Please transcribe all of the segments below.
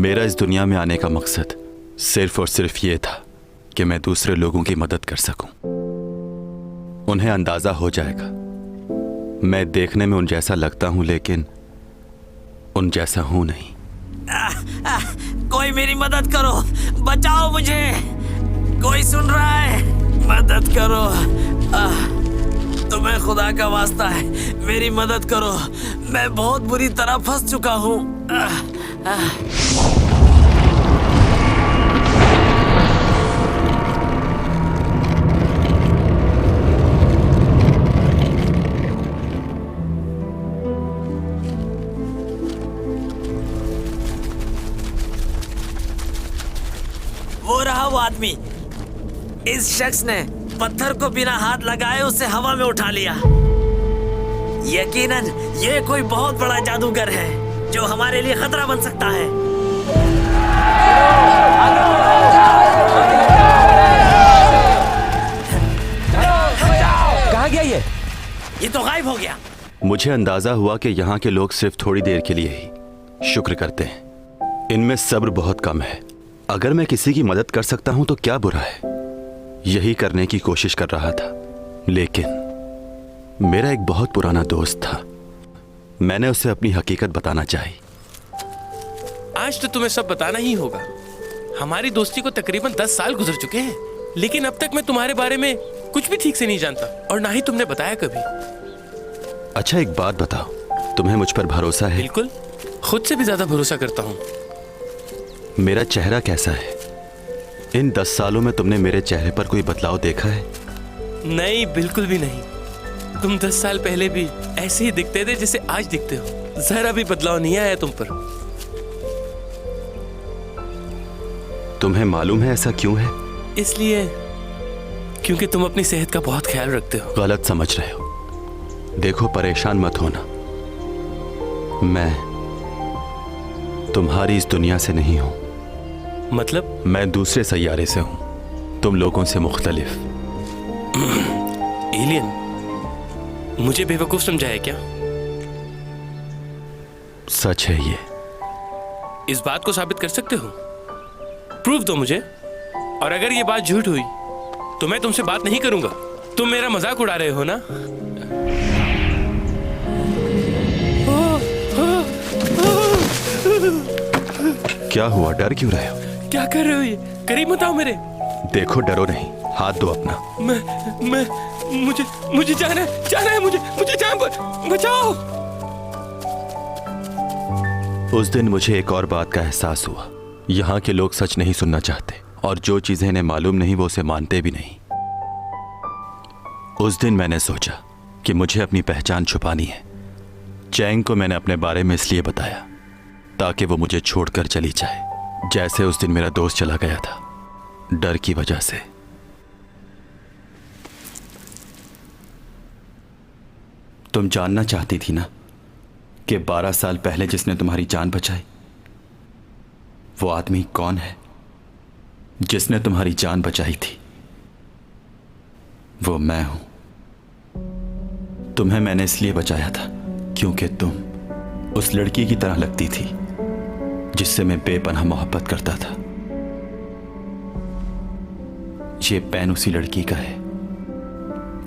मेरा इस दुनिया में आने का मकसद सिर्फ और सिर्फ ये था कि मैं दूसरे लोगों की मदद कर सकूं। उन्हें अंदाजा हो जाएगा मैं देखने में उन जैसा लगता हूं, लेकिन उन जैसा हूं नहीं। कोई मेरी मदद करो, बचाओ मुझे, कोई सुन रहा है? मदद करो, तुम्हें खुदा का वास्ता है, मेरी मदद करो, मैं बहुत बुरी तरह फंस चुका हूँ। वो रहा वो आदमी। इस शख्स ने पत्थर को बिना हाथ लगाए उसे हवा में उठा लिया। यकीनन ये कोई बहुत बड़ा जादूगर है जो हमारे लिए खतरा बन सकता है। कहाँ गया ये तो गायब हो गया। मुझे अंदाजा हुआ कि यहाँ के लोग सिर्फ थोड़ी देर के लिए ही शुक्र करते हैं। इनमें सब्र बहुत कम है। अगर मैं किसी की मदद कर सकता हूं तो क्या बुरा है। यही करने की कोशिश कर रहा था, लेकिन मेरा एक बहुत पुराना दोस्त था। मैंने उसे अपनी हकीकत बताना चाहिए। आज तो तुम्हें सब बताना ही होगा। हमारी दोस्ती को तकरीबन 10 साल गुजर चुके हैं, लेकिन अब तक मैं तुम्हारे बारे में कुछ भी ठीक से नहीं जानता और ना ही तुमने बताया कभी। अच्छा एक बात बताओ, तुम्हें मुझ पर भरोसा है? बिल्कुल, खुद से भी ज्यादा भरोसा करता हूँ। मेरा चेहरा कैसा है? इन 10 सालों में तुमने मेरे चेहरे पर कोई बदलाव देखा है? नहीं, बिल्कुल भी नहीं। तुम 10 साल पहले भी ऐसे ही दिखते थे जैसे आज दिखते हो। जरा भी बदलाव नहीं आया तुम पर। तुम्हें मालूम है ऐसा क्यों है? इसलिए क्योंकि तुम अपनी सेहत का बहुत ख्याल रखते हो। गलत समझ रहे हो। देखो, परेशान मत होना। मैं तुम्हारी इस दुनिया से नहीं हूं। मतलब? मैं दूसरे सैयारे से हूं, तुम लोगों से मुख्तलिफ। एलियन? मुझे बेवकूफ समझा है क्या? सच है ये। इस बात को साबित कर सकते हो? प्रूफ दो मुझे। और अगर ये बात झूठ हुई तो मैं तुमसे बात नहीं करूंगा। तुम मेरा मजाक उड़ा रहे हो ना? क्या हुआ, डर क्यों रहे हो? क्या कर रहे हो ये? करीब मत आओ मेरे। देखो, डरो नहीं, हाथ दो अपना। मुझे जाना है, मुझे जान बचाओ। उस दिन मुझे एक और बात का एहसास हुआ। यहाँ के लोग सच नहीं सुनना चाहते, और जो चीजें इन्हें मालूम नहीं वो उसे मानते भी नहीं। उस दिन मैंने सोचा कि मुझे अपनी पहचान छुपानी है। चैंग को मैंने अपने बारे में इसलिए बताया ताकि वो मुझे छोड़कर चली जाए, जैसे उस दिन मेरा दोस्त चला गया था, डर की वजह से। तुम जानना चाहती थी ना कि 12 साल पहले जिसने तुम्हारी जान बचाई, वो आदमी कौन है? जिसने तुम्हारी जान बचाई थी वो मैं हूं। तुम्हें मैंने इसलिए बचाया था क्योंकि तुम उस लड़की की तरह लगती थी जिससे मैं बेपनाह मोहब्बत करता था। ये पेन उसी लड़की का है,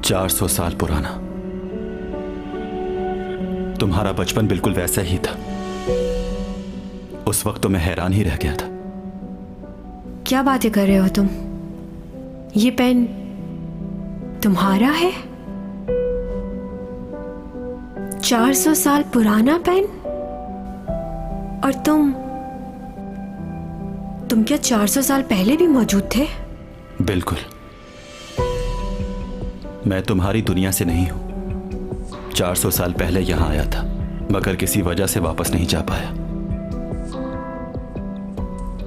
400 साल पुराना। तुम्हारा बचपन बिल्कुल वैसा ही था। उस वक्त तो मैं हैरान ही रह गया था। क्या बातें कर रहे हो तुम? ये पेन तुम्हारा है? 400 साल पुराना पेन? और तुम क्या 400 साल पहले भी मौजूद थे? बिल्कुल। मैं तुम्हारी दुनिया से नहीं हूं। 400 साल पहले यहां आया था, मगर किसी वजह से वापस नहीं जा पाया।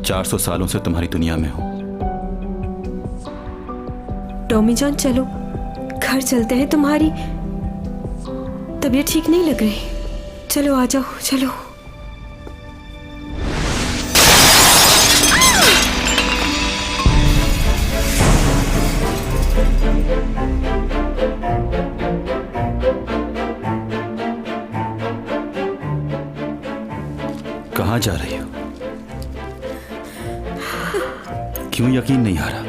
400 सालों से तुम्हारी दुनिया में हूं। टॉमी जॉन, चलो घर चलते हैं। तुम्हारी तबीयत ठीक नहीं लग रही। चलो आ जाओ, चलो। कहां जा रही हो? क्यों यकीन नहीं आ रहा?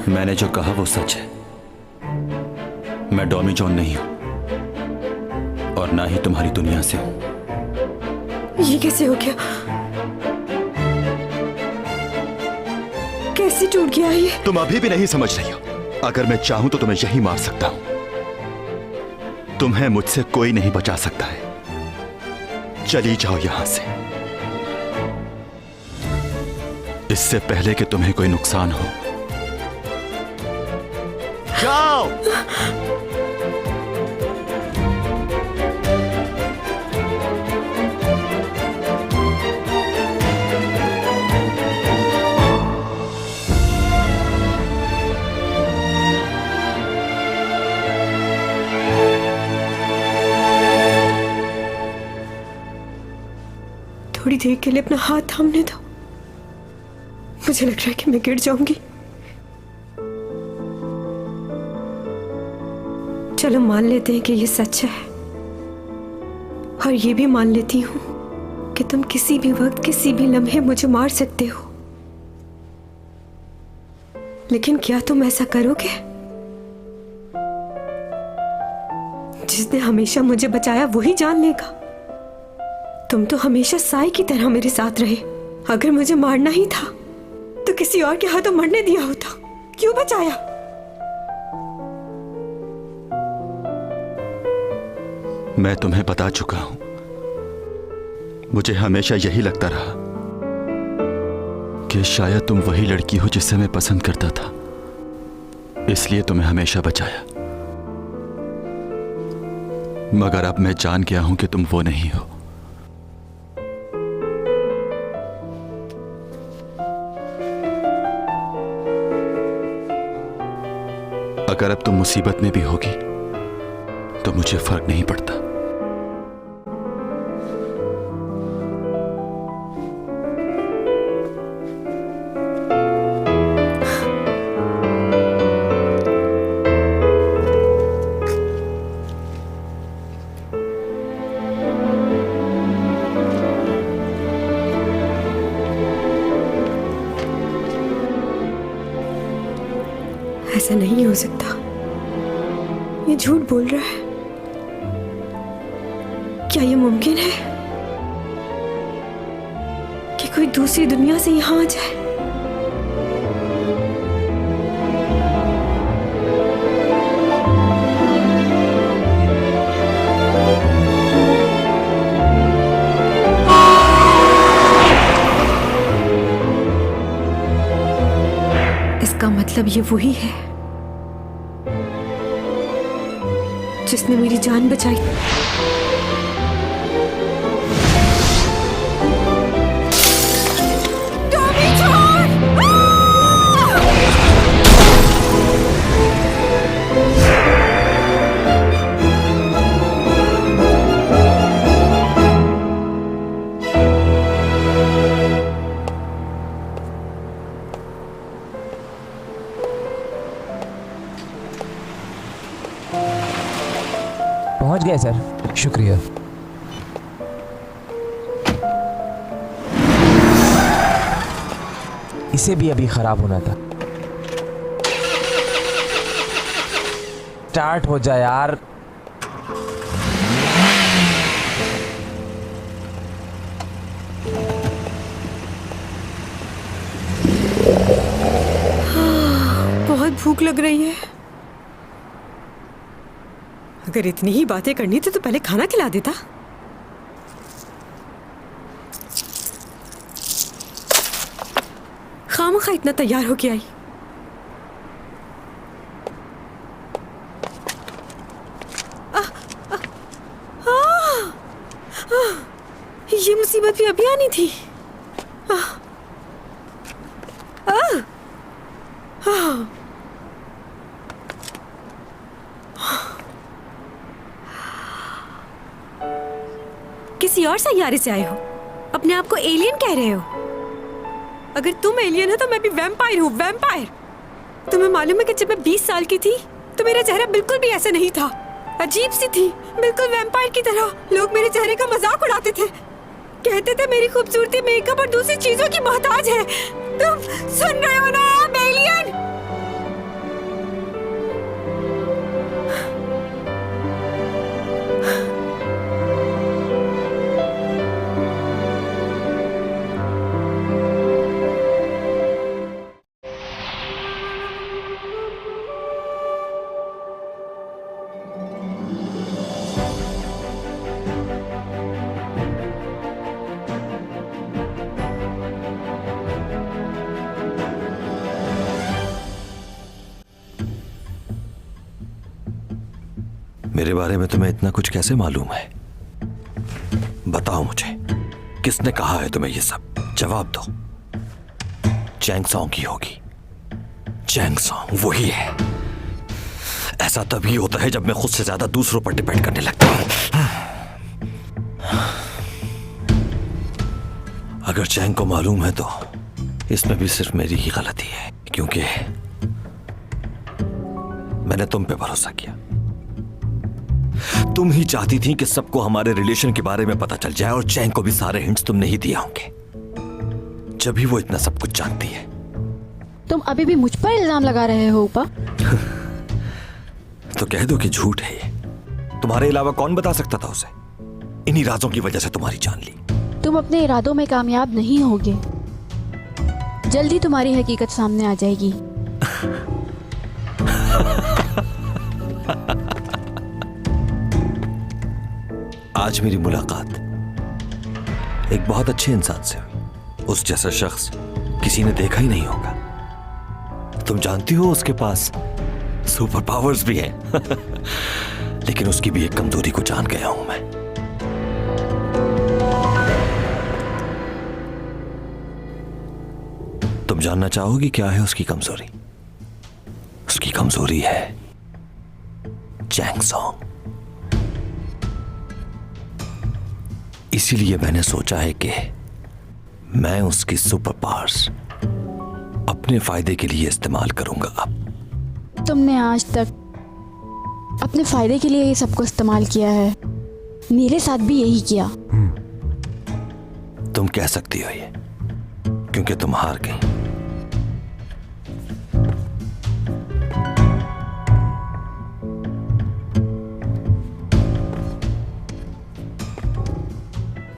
मैंने जो कहा वो सच है। मैं डॉमी जॉन नहीं हूं और ना ही तुम्हारी दुनिया से हूं। ये कैसे हो गया? कैसे टूट गया ये? तुम अभी भी नहीं समझ रही हो। अगर मैं चाहूं तो तुम्हें यही मार सकता हूं। तुम्हें मुझसे कोई नहीं बचा सकता है। चली जाओ यहां से, इससे पहले कि तुम्हें कोई नुकसान हो। जाओ। थोड़ी देर के लिए अपना हाथ थामने दो। मुझे लग रहा है कि मैं गिर जाऊंगी। चलो मान लेते हैं कि ये सच है, और ये भी मान लेती हूं कि तुम किसी भी वक्त किसी भी लम्हे मुझे मार सकते हो। लेकिन क्या तुम ऐसा करोगे? जिसने हमेशा मुझे बचाया वही जान लेगा। तुम तो हमेशा साई की तरह मेरे साथ रहे। अगर मुझे मारना ही था तो किसी और के हाथों मरने दिया होता। क्यों बचाया? मैं तुम्हें बता चुका हूं। मुझे हमेशा यही लगता रहा कि शायद तुम वही लड़की हो जिसे मैं पसंद करता था, इसलिए तुम्हें हमेशा बचाया। मगर अब मैं जान गया हूं कि तुम वो नहीं हो। अगर अब तुम मुसीबत में भी होगी तो मुझे फर्क नहीं पड़ता। ऐसा नहीं हो सकता। ये झूठ बोल रहा है। क्या ये मुमकिन है कि कोई दूसरी दुनिया से यहां आ जाए? इसका मतलब ये वही है जिसने मेरी जान बचाई। Tommy John! पहुंच गए सर, शुक्रिया। इसे भी अभी खराब होना था। स्टार्ट हो जाए यार। बहुत भूख लग रही है। अगर इतनी ही बातें करनी थी तो पहले खाना खिला देता। खामखा इतना तैयार होके आई। ये मुसीबत भी अभी आनी थी। किसी और सैयारे से आए हो, अपने आप को एलियन कह रहे हो। अगर तुम एलियन हो तो मैं भी वैम्पायर हूँ, वैम्पायर। तुम्हें मालूम है कि जब मैं 20 साल की थी तो मेरा चेहरा बिल्कुल भी ऐसा नहीं था। अजीब सी थी, बिल्कुल वैम्पायर की तरह। लोग मेरे चेहरे का मजाक उड़ाते थे, कहते थे मेरी खूबसूरती मेकअप और दूसरी चीजों की मोहताज है। तुम सुन रहे हो ना आप एलियन? मेरे बारे में तुम्हें इतना कुछ कैसे मालूम है? बताओ मुझे, किसने कहा है तुम्हें ये सब? जवाब दो। चैंग सॉन्ग की होगी। चैंग सॉन्ग वही है। ऐसा तभी होता है जब मैं खुद से ज्यादा दूसरों पर डिपेंड करने लगता हूं। अगर चैंग को मालूम है तो इसमें भी सिर्फ मेरी ही गलती है, क्योंकि मैंने तुम पे भरोसा किया। तुम ही चाहती थी कि सबको हमारे रिलेशन के बारे में पता चल जाए, और चैंग को भी सारे हिंट्स तुमने ही दिया होंगे, जब भी वो इतना सब कुछ जानती है। तुम अभी भी मुझ पर इल्जाम लगा रहे हो उपा? तो कह दो कि झूठ है ये। तुम्हारे अलावा कौन बता सकता था उसे? इन्हीं राजों की वजह से तुम्हारी जान ली। तुम अपने इरादों में कामयाब नहीं होगे। जल्दी तुम्हारी हकीकत सामने आ जाएगी। आज मेरी मुलाकात एक बहुत अच्छे इंसान से हुई। उस जैसा शख्स किसी ने देखा ही नहीं होगा। तुम जानती हो उसके पास सुपर पावर्स भी हैं। लेकिन उसकी भी एक कमजोरी को जान गया हूं मैं। तुम जानना चाहोगी क्या है उसकी कमजोरी? उसकी कमजोरी है चैंग सॉन्ग। इसीलिए मैंने सोचा है कि मैं उसकी सुपर पावर्स अपने फायदे के लिए इस्तेमाल करूंगा। अब तुमने आज तक अपने फायदे के लिए ये सबको इस्तेमाल किया है। मेरे साथ भी यही किया। तुम कह सकती हो ये, क्योंकि तुम हार गई।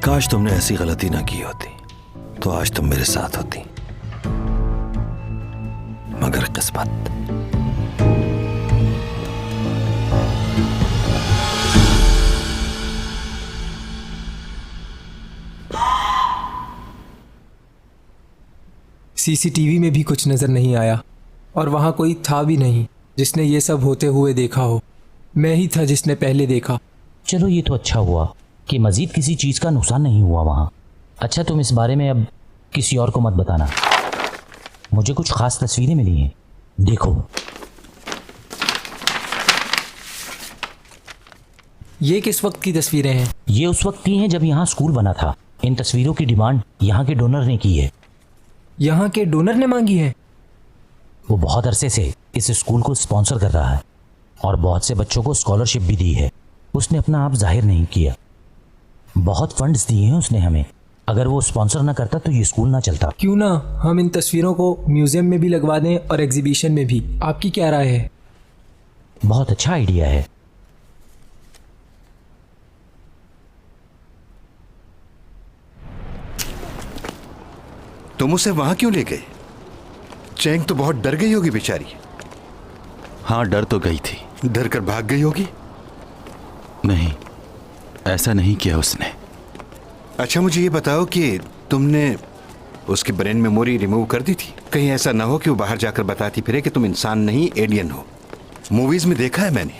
काश तुमने ऐसी गलती ना की होती, तो आज तुम मेरे साथ होती। मगर किस्मत। सीसीटीवी में भी कुछ नजर नहीं आया, और वहां कोई था भी नहीं जिसने ये सब होते हुए देखा हो। मैं ही था जिसने पहले देखा। चलो ये तो अच्छा हुआ कि मजीद किसी चीज़ का नुकसान नहीं हुआ वहाँ। अच्छा, तुम इस बारे में अब किसी और को मत बताना। मुझे कुछ खास तस्वीरें मिली हैं, देखो। ये किस वक्त की तस्वीरें हैं? ये उस वक्त की हैं जब यहाँ स्कूल बना था। इन तस्वीरों की डिमांड यहाँ के डोनर ने की है। यहाँ के डोनर ने मांगी है? वो बहुत अरसे से इस स्कूल को स्पॉन्सर कर रहा है और बहुत से बच्चों को स्कॉलरशिप भी दी है। उसने अपना आप जाहिर नहीं किया। बहुत फंड्स दिए हैं उसने हमें। अगर वो स्पॉन्सर ना करता तो ये स्कूल ना चलता। क्यों ना हम इन तस्वीरों को म्यूजियम में भी लगवा दें और एग्जीबिशन में भी। आपकी क्या राय है? बहुत अच्छा आइडिया है। तुम उसे वहां क्यों ले गए? चैंग तो बहुत डर गई होगी बेचारी। हाँ, डर तो गई थी। डर कर भाग गई होगी। नहीं, ऐसा नहीं किया उसने। अच्छा, मुझे ये बताओ कि तुमने उसकी ब्रेन मेमोरी रिमूव कर दी थी? कहीं ऐसा ना हो कि वो बाहर जाकर बताती फिरे कि तुम इंसान नहीं एलियन हो। मूवीज में देखा है मैंने,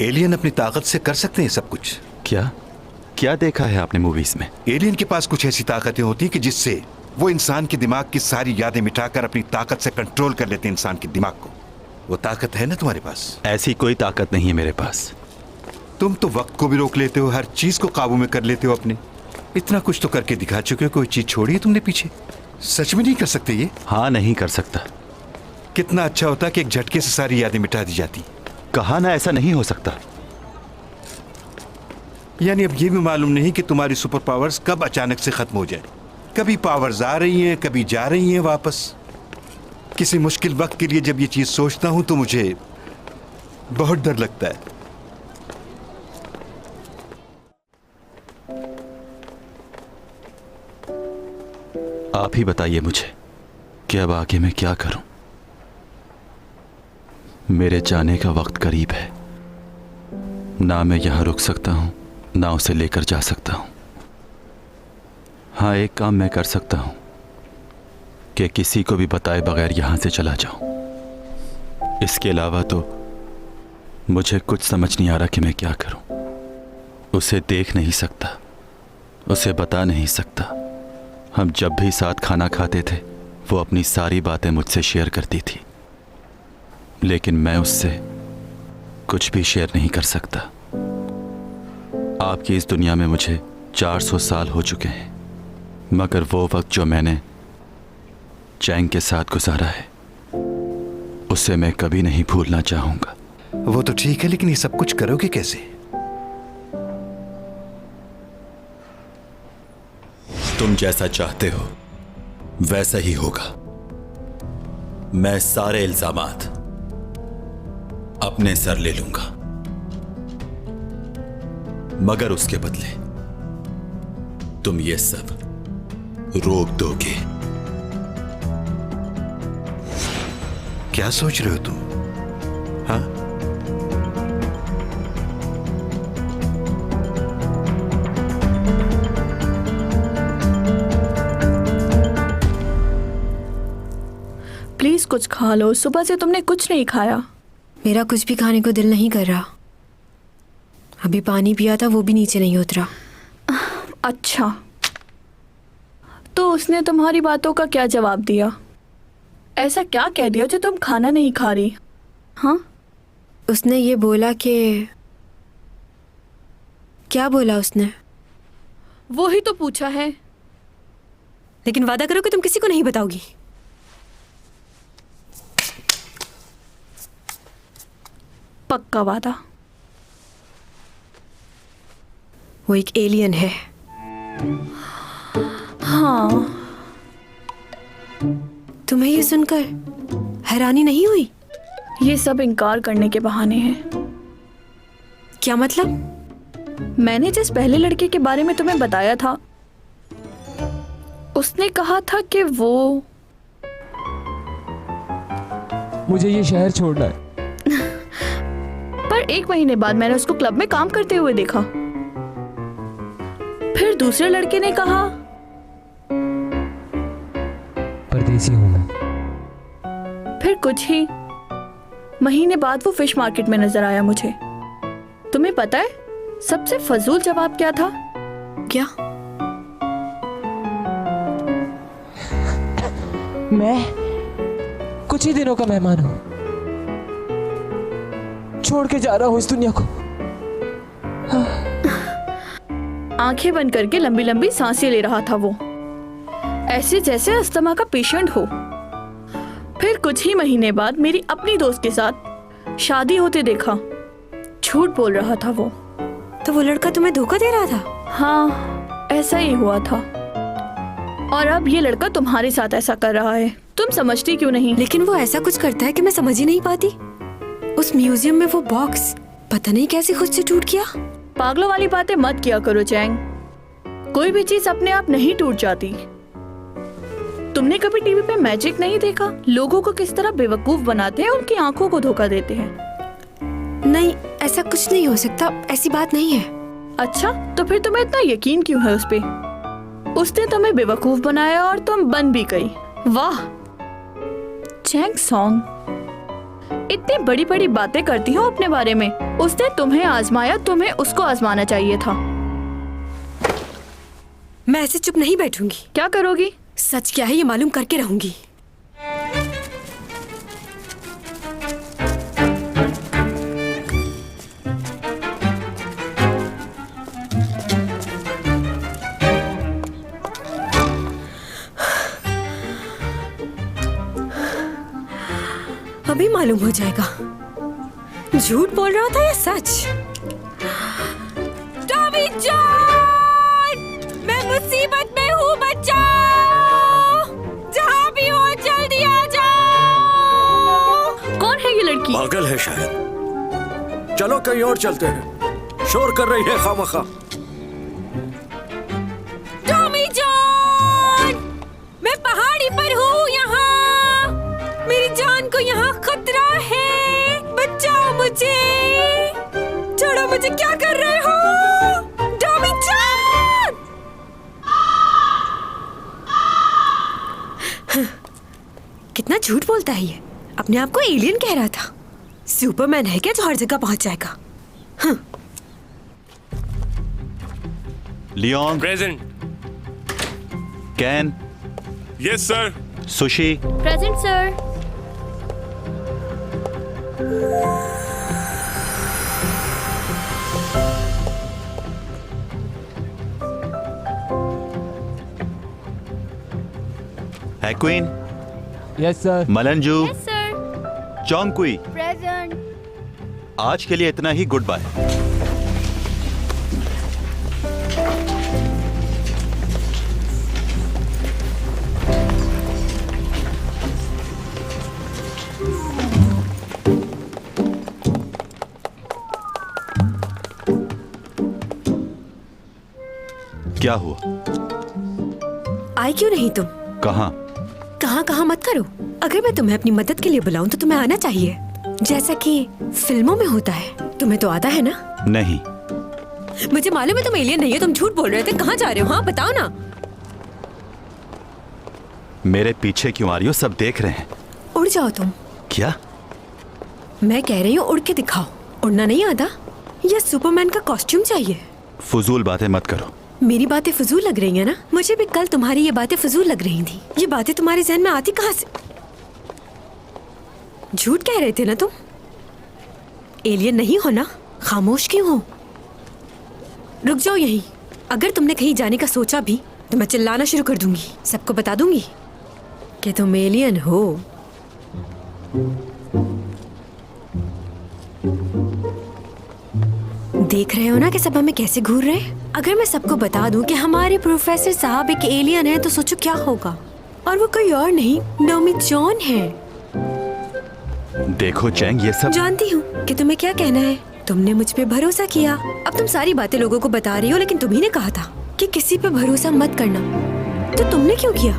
एलियन अपनी ताकत से कर सकते हैं सब कुछ। क्या क्या देखा है आपने मूवीज में? एलियन के पास कुछ ऐसी ताकतें होती हैं कि जिससे वो इंसान के दिमाग की सारी यादें मिटाकर अपनी ताकत से कंट्रोल कर लेते हैं इंसान के दिमाग को। वो ताकत है ना तुम्हारे पास? ऐसी कोई ताकत नहीं है मेरे पास। तुम तो वक्त को भी रोक लेते हो, हर चीज को काबू में कर लेते हो अपने। इतना कुछ तो करके दिखा चुके हो, कोई चीज छोड़ी है तुमने पीछे? सच में नहीं कर सकते ये? हाँ, नहीं कर सकता। कितना अच्छा होता कि एक झटके से सारी यादें मिटा दी जाती। कहा ना ऐसा नहीं हो सकता। यानी अब ये भी मालूम नहीं कि तुम्हारी सुपर पावर्स कब अचानक से खत्म हो जाए। कभी पावर्स आ रही हैं, कभी जा रही हैं वापस। किसी मुश्किल वक्त के लिए जब ये चीज सोचता हूं तो मुझे बहुत डर लगता है। आप ही बताइए मुझे कि अब आगे मैं क्या करूं। मेरे जाने का वक्त करीब है। ना मैं यहां रुक सकता हूं, ना उसे लेकर जा सकता हूं। हाँ, एक काम मैं कर सकता हूं कि किसी को भी बताए बगैर यहां से चला जाऊं। इसके अलावा तो मुझे कुछ समझ नहीं आ रहा कि मैं क्या करूं। उसे देख नहीं सकता, उसे बता नहीं सकता। हम जब भी साथ खाना खाते थे वो अपनी सारी बातें मुझसे शेयर करती थी, लेकिन मैं उससे कुछ भी शेयर नहीं कर सकता। आपकी इस दुनिया में मुझे 400 साल हो चुके हैं, मगर वो वक्त जो मैंने चैंग के साथ गुजारा है उसे मैं कभी नहीं भूलना चाहूंगा। वो तो ठीक है, लेकिन ये सब कुछ करोगे कैसे? तुम जैसा चाहते हो वैसा ही होगा। मैं सारे इल्जामात अपने सर ले लूंगा, मगर उसके बदले तुम ये सब रोक दोगे। क्या सोच रहे हो तुम? हाँ, प्लीज कुछ खा लो, सुबह से तुमने कुछ नहीं खाया। मेरा कुछ भी खाने को दिल नहीं कर रहा। अभी पानी पिया था, वो भी नीचे नहीं उतरा। अच्छा, तो उसने तुम्हारी बातों का क्या जवाब दिया? ऐसा क्या कह दिया जो तुम खाना नहीं खा रही? हाँ, उसने ये बोला कि... क्या बोला उसने? वो ही तो पूछा है। लेकिन वादा करो कि तुम किसी को नहीं बताओगी। पक्का वादा। वो एक एलियन है। हाँ। तुम्हें ये सुनकर हैरानी नहीं हुई? ये सब इनकार करने के बहाने हैं। क्या मतलब? मैंने जिस पहले लड़के के बारे में तुम्हें बताया था, उसने कहा था कि वो... मुझे ये शहर छोड़ना है। पर 1 महीने बाद मैंने उसको क्लब में काम करते हुए देखा। फिर दूसरे लड़के ने कहा... परदेसी हूं मैं। फिर कुछ ही महीने बाद वो फिश मार्केट में नजर आया मुझे। तुम्हें पता है सबसे फजूल जवाब क्या था? क्या? मैं कुछ ही दिनों का मेहमान हूं, छोड़ के जा रहा हूं इस दुनिया को। आंखें बंद करके लंबी लंबी सांसें ले रहा था वो, ऐसे जैसे अस्थमा का पेशेंट हो। फिर कुछ ही महीने बाद मेरी अपनी दोस्त के साथ शादी होते देखा। झूठ बोल रहा था वो। तो वो लड़का तुम्हें धोखा दे रहा था? हाँ, ऐसा ही हुआ था। और अब ये लड़का तुम्हारे साथ ऐसा कर रहा है। तुम समझती क्यों नहीं? लेकिन वो ऐसा कुछ करता है कि मैं समझ ही नहीं पाती। उस म्यूजियम में वो बॉक्स पता नहीं कैसे खुद से टूट गया। पागलों वाली बातें मत किया करो चैंग। कोई भी चीज अपने आप नहीं टूट जाती। तुमने कभी टीवी पे मैजिक नहीं देखा? लोगों को किस तरह बेवकूफ बनाते हैं, उनकी आंखों को धोखा देते हैं। नहीं, ऐसा कुछ नहीं हो सकता, ऐसी बात नहीं है। अच्छा, तो फिर तुम्हें इतना यकीन क्यों है उस पे? उसने तुम्हें बेवकूफ बनाया और तुम बन भी गई। वाह चैंग सॉन्ग, इतनी बड़ी बड़ी बातें करती हो अपने बारे में। उसने तुम्हें आजमाया, तुम्हें उसको आजमाना चाहिए था। मैं ऐसे चुप नहीं बैठूंगी। क्या करोगी? सच क्या है ये मालूम करके रहूंगी। अभी मालूम हो जाएगा झूठ बोल रहा था या सच। टॉमी! टॉमी जॉन, मैं मुसीबत में हूँ, बचाओ! जहाँ भी हो जल्दी आ जाओ! कौन है ये लड़की? पागल है शायद। चलो कहीं और चलते हैं, शोर कर रही है खामखा। टॉमी जॉन, मैं पहाड़ी पर हूँ यहाँ, मेरी जान को यहाँ खतरा है, बचाओ मुझे, छोड़ो मुझे, क्या कर रहे हो? Tommy John! कितना झूठ बोलता है ये, अपने आप को एलियन कह रहा था। सुपरमैन है क्या जो हर जगह पहुंच जाएगा? Leon, present. कैन, यस सर। सुशी, प्रेजेंट सर। हैक्विन, यस सर। मलंजू, सर। चौंगकुई, प्रेजेंट। आज के लिए इतना ही, गुड बाय। क्या हुआ? आए क्यों नहीं तुम? कहाँ? कहाँ कहाँ मत करो। अगर मैं तुम्हें अपनी मदद के लिए बुलाऊं तो तुम्हें आना चाहिए, जैसा कि फिल्मों में होता है। तुम्हें तो आता है ना? नहीं। मुझे मालूम है तुम एलियन नहीं हो, तुम झूठ बोल रहे थे। कहाँ जा रहे हो? हाँ बताओ ना। मेरे पीछे क्यों आ रही हो? सब देख रहे हैं। उड़ जाओ तुम। क्या? मैं कह रही हूँ उड़ के दिखाओ। उड़ना नहीं आता या सुपरमैन का कॉस्ट्यूम चाहिए? फजूल बातें मत करो। मेरी बातें फजूल लग रही है ना? मुझे भी कल तुम्हारी ये बातें फजूल लग रही थी। ये बातें तुम्हारे जहन में आती कहाँ से? झूठ कह रहे थे ना तुम? एलियन नहीं हो ना? खामोश क्यों हो? रुक जाओ यहीं। अगर तुमने कहीं जाने का सोचा भी तो मैं चिल्लाना शुरू कर दूंगी, सबको बता दूंगी कि तुम एलियन हो। देख रहे हो ना कि सब हमें कैसे घूर रहे हैं? अगर मैं सबको बता दूं कि हमारे प्रोफेसर साहब एक एलियन है तो सोचो क्या होगा। और वो कोई और नहीं, टॉमी जॉन है। देखो चैंग, ये सब जानती हूँ कि तुम्हें क्या कहना है। तुमने मुझ पे भरोसा किया, अब तुम सारी बातें लोगों को बता रही हो, लेकिन तुम्ही ने कहा था कि किसी पे भरोसा मत करना, तो तुमने क्यों किया?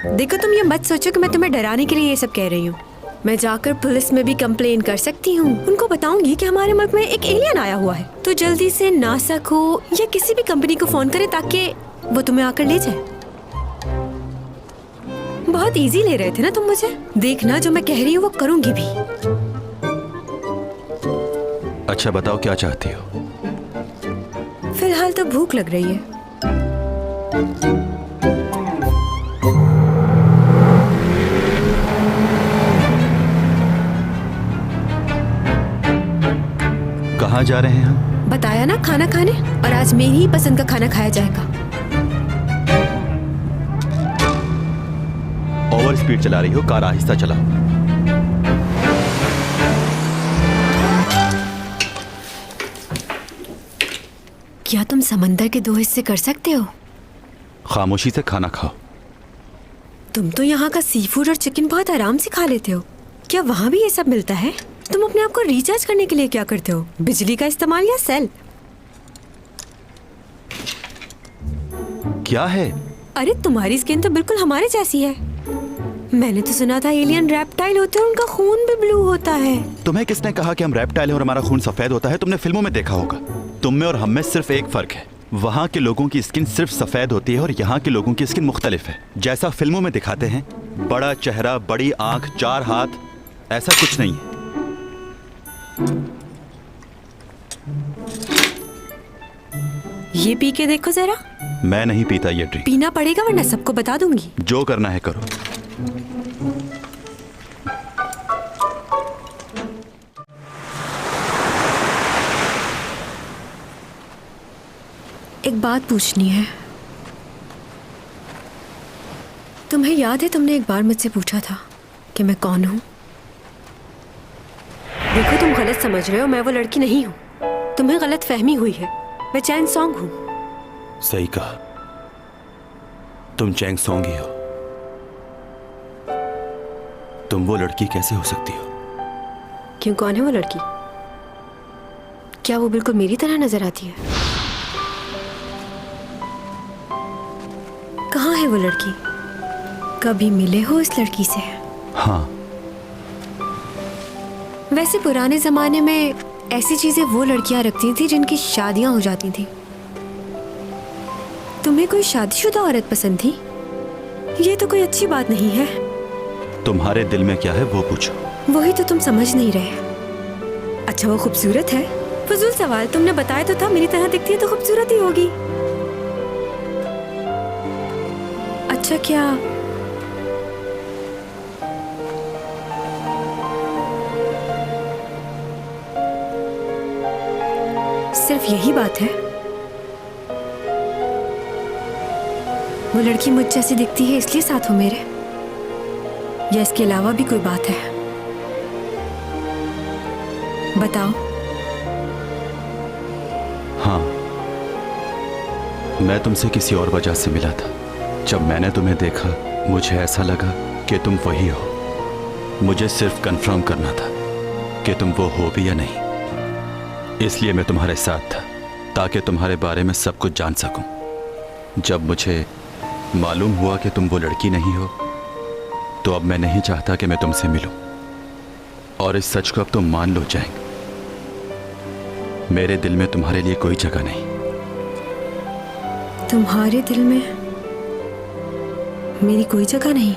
देखो तुम ये मत सोचो कि मैं तुम्हें डराने के लिए ये सब कह रही हूँ। मैं जाकर पुलिस में भी कंप्लेन कर सकती हूँ। उनको बताऊंगी कि हमारे मुल्क में एक एलियन आया हुआ है, तो जल्दी से नासा को या किसी भी कंपनी को फोन करे ताकि वो तुम्हें आकर ले जाए। बहुत इजी ले रहे थे ना तुम मुझे। देखना जो मैं कह रही हूँ वो करूंगी भी। अच्छा बताओ क्या चाहती हो? फिलहाल तो भूख लग रही है। कहाँ जा रहे हैं हम? बताया ना, खाना खाने, और आज मेरी ही पसंद का खाना खाया जाएगा। ओवर स्पीड चला रही हो, कार आहिस्ता चलाओ। क्या तुम समंदर के 2 हिस्से कर सकते हो? खामोशी से खाना खाओ। तुम तो यहाँ का सी फूड और चिकन बहुत आराम से खा लेते हो। क्या वहाँ भी ये सब मिलता है? तुम अपने आप को रिचार्ज करने के लिए क्या करते हो? बिजली का इस्तेमाल या सेल? क्या है? अरे तुम्हारी स्किन तो बिल्कुल हमारे जैसी है। मैंने तो सुना था एलियन रेप्टाइल होते हैं, उनका खून भी ब्लू होता है। तुम्हें किसने कहा कि हम रेप्टाइल हैं और हमारा खून सफेद होता है? तुमने फिल्मों में देखा होगा। तुम में और हम में सिर्फ एक फर्क है, वहाँ के लोगों की स्किन सिर्फ सफेद होती है और यहाँ के लोगों की स्किन मुख्तलिफ है। जैसा फिल्मों में दिखाते हैं, बड़ा चेहरा, बड़ी आंख, 4 हाथ, ऐसा कुछ नहीं है। ये पी के देखो जरा। मैं नहीं पीता ये ड्रिंक। पीना पड़ेगा वरना सबको बता दूंगी। जो करना है करो। एक बात पूछनी है। तुम्हें याद है तुमने एक बार मुझसे पूछा था कि मैं कौन हूं? देखो तुम गलत समझ रहे हो, मैं वो लड़की नहीं हूं। तुम्हें गलत फहमी हुई है। मैं चैंग सॉन्ग हूँ। सही कहा, तुम चैंग सॉन्ग ही हो। तुम वो लड़की कैसे हो सकती हो? क्यों, कौन है वो लड़की? क्या वो बिल्कुल मेरी तरह नजर आती है? कहाँ है वो लड़की? कभी मिले हो इस लड़की से? हाँ। वैसे पुराने जमाने में ऐसी चीजें वो लड़कियां रखती थी जिनकी शादियां हो जाती थी। तुम्हें कोई शादीशुदा औरत पसंद थी? ये तो कोई अच्छी बात नहीं है। तुम्हारे दिल में क्या है वो पूछो। वही तो तुम समझ नहीं रहे। अच्छा, वो खूबसूरत है? फजूल सवाल, तुमने बताया तो था मेरी तरह दिखती है तो खूबसूरत ही होगी। अच्छा, क्या सिर्फ यही बात है? वो लड़की मुझ जैसी दिखती है इसलिए साथ हो मेरे, या इसके अलावा भी कोई बात है? बताओ। हाँ, मैं तुमसे किसी और वजह से मिला था। जब मैंने तुम्हें देखा मुझे ऐसा लगा कि तुम वही हो। मुझे सिर्फ कंफर्म करना था कि तुम वो हो भी या नहीं। इसलिए मैं तुम्हारे साथ था ताकि तुम्हारे बारे में सब कुछ जान सकूं। जब मुझे मालूम हुआ कि तुम वो लड़की नहीं हो तो अब मैं नहीं चाहता कि मैं तुमसे मिलूं। और इस सच को अब तुम मान लो जैंग, मेरे दिल में तुम्हारे लिए कोई जगह नहीं। तुम्हारे दिल में मेरी कोई जगह नहीं?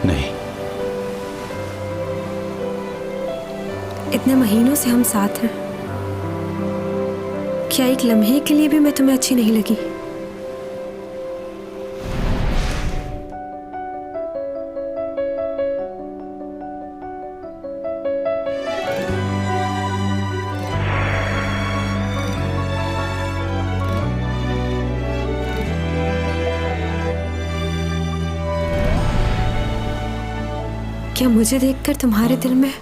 नहीं। इतने महीनों से हम साथ हैं, क्या एक लम्हे के लिए भी मैं तुम्हें अच्छी नहीं लगी? क्या मुझे देखकर तुम्हारे दिल में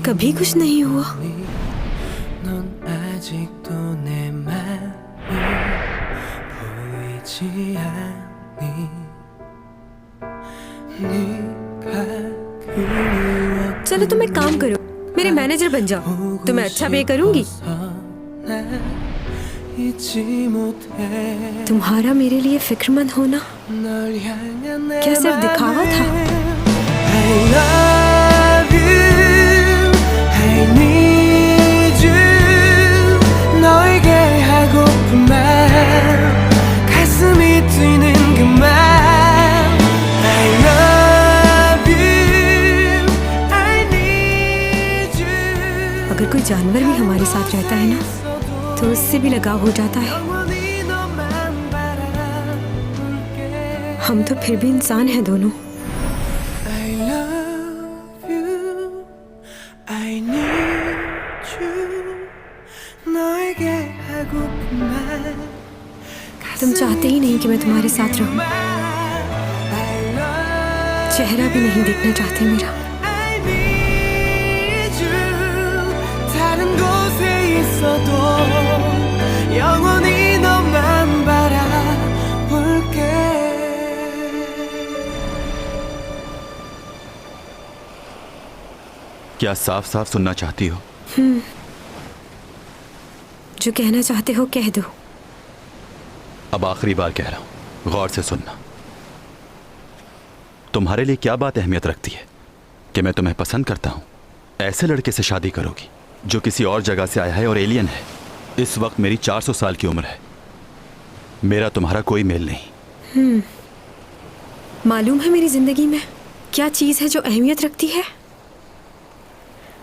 कभी कुछ नहीं हुआ? चलो तुम एक काम करो, मेरे मैनेजर बन जाओ, तुम्हें अच्छा पे करूंगी। तुम्हारा मेरे लिए फिक्रमंद होना क्या सिर्फ दिखावा था? I love you, I need you. 너에게 하고픈 말, 가슴이 뛰는 그 말. I love you, I need you. अगर कोई जानवर भी हमारे साथ रहता है ना तो उससे भी लगाव हो जाता है। हम तो फिर भी इंसान हैं दोनों। तुम चाहते ही नहीं कि मैं तुम्हारे साथ रहूं, चेहरा भी नहीं देखना चाहते मेरा। 다른 곳에 있어도 영원히 너만 바라볼게. क्या साफ साफ सुनना चाहती हो? जो कहना चाहते हो कह दो। अब आखिरी बार कह रहा हूं, गौर से सुनना। तुम्हारे लिए क्या बात अहमियत रखती है कि मैं तुम्हें पसंद करता हूं? ऐसे लड़के से शादी करोगी जो किसी और जगह से आया है और एलियन है। इस वक्त मेरी 400 साल की उम्र है, मेरा तुम्हारा कोई मेल नहीं। मालूम है मेरी जिंदगी में क्या चीज है जो अहमियत रखती है?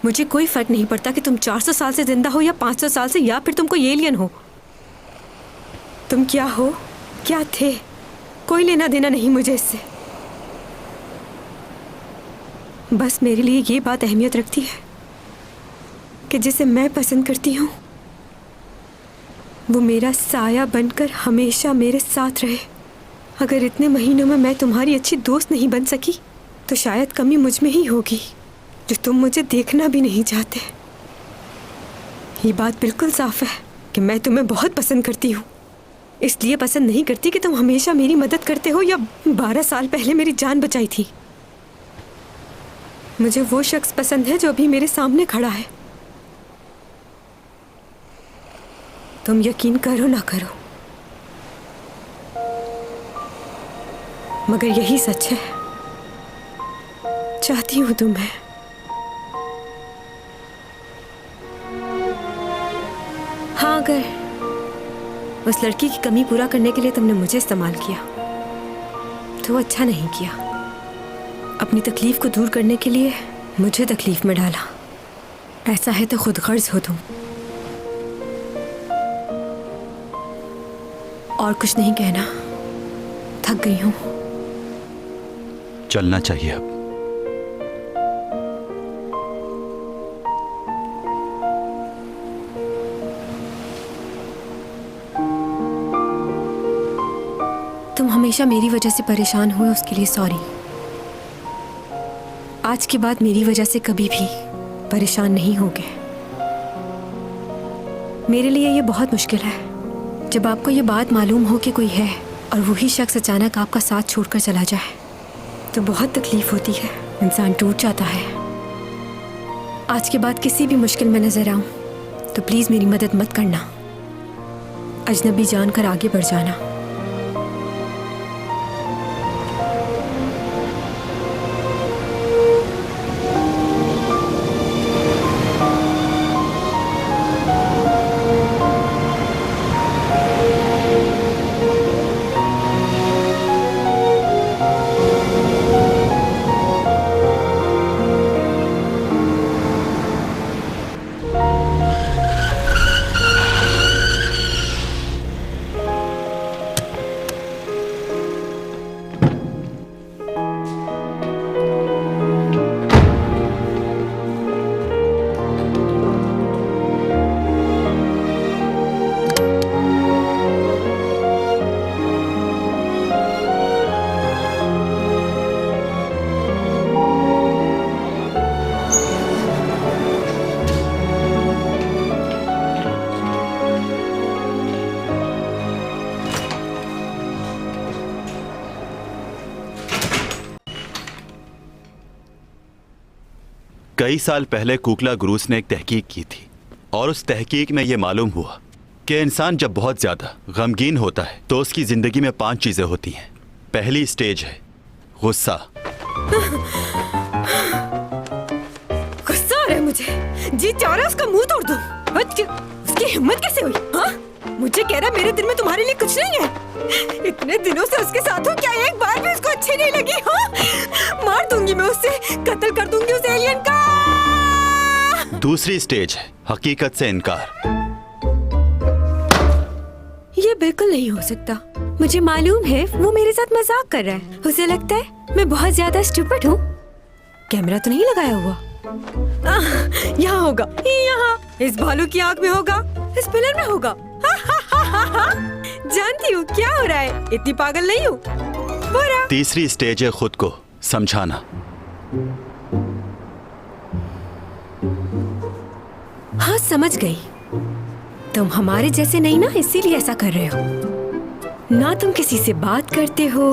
मुझे कोई फर्क नहीं पड़ता कि तुम 400 साल से जिंदा हो या 500 साल से, या फिर तुम कोई एलियन हो। तुम क्या हो, क्या थे, कोई लेना देना नहीं मुझे इससे। बस मेरे लिए ये बात अहमियत रखती है कि जिसे मैं पसंद करती हूँ वो मेरा साया बनकर हमेशा मेरे साथ रहे। अगर इतने महीनों में मैं तुम्हारी अच्छी दोस्त नहीं बन सकी तो शायद कमी मुझ में ही होगी जो तुम मुझे देखना भी नहीं चाहते। ये बात बिल्कुल साफ है। कि मैं तुम्हें बहुत पसंद करती हूँ। इसलिए पसंद नहीं करती कि तुम हमेशा मेरी मदद करते हो या 12 साल पहले मेरी जान बचाई थी। मुझे वो शख्स पसंद है जो अभी मेरे सामने खड़ा है। तुम यकीन करो ना करो, मगर यही सच है। चाहती हूं तुम्हें। हाँ, अगर उस लड़की की कमी पूरा करने के लिए तुमने मुझे इस्तेमाल किया तो अच्छा नहीं किया। अपनी तकलीफ को दूर करने के लिए मुझे तकलीफ में डाला। ऐसा है तो खुद गर्ज हो तुम। और कुछ नहीं कहना, थक गई हूं। चलना चाहिए अब। तुम हमेशा मेरी वजह से परेशान हुए, उसके लिए सॉरी। आज के बाद मेरी वजह से कभी भी परेशान नहीं होगे। मेरे लिए ये बहुत मुश्किल है जब आपको ये बात मालूम हो कि कोई है और वही शख्स अचानक आपका साथ छोड़कर चला जाए, तो बहुत तकलीफ होती है, इंसान टूट जाता है। आज के बाद किसी भी मुश्किल में नजर आऊं तो प्लीज मेरी मदद मत करना। अजनबी जानकर आगे बढ़ जाना। कई साल पहले कुकला गुरूस ने एक तहकीक की थी और उस तहकीक में यह मालूम हुआ कि इंसान जब बहुत ज्यादा गमगीन होता है तो उसकी जिंदगी में 5 चीजें होती हैं। पहली स्टेज है गुस्सा। गुस्सा आ रहा है मुझे, जी चाह रहा है उसका मुंह तोड़ दूं। उसकी हिम्मत कैसे हुई? हाँ, मुझे कह रहा मेरे दिल में तुम्हारे लिए कुछ नहीं है। इतने दिनों से उसके साथ हूँ, क्या एक बार भी उसको अच्छी नहीं लगी? हाँ, मार दूंगी मैं उसे, कत्ल कर दूंगी उस एलियन का। दूसरी स्टेज है हकीकत से इनकार। ये बिल्कुल नहीं हो सकता। मुझे मालूम है वो मेरे साथ मजाक कर रहा है। उसे लगता है मैं बहुत ज्यादा स्टूपिड हूँ। कैमरा तो नहीं लगाया हुआ। यहाँ होगा, यहाँ इस भालू की आंख में होगा, इस पिलर में होगा। जानती हूँ क्या हो रहा है, इतनी पागल नहीं हूँ। बुरा। तीसरी स्टेज है खुद को समझाना। हाँ, समझ गई। तुम हमारे जैसे नहीं ना, इसीलिए ऐसा कर रहे हो। ना तुम किसी से बात करते हो,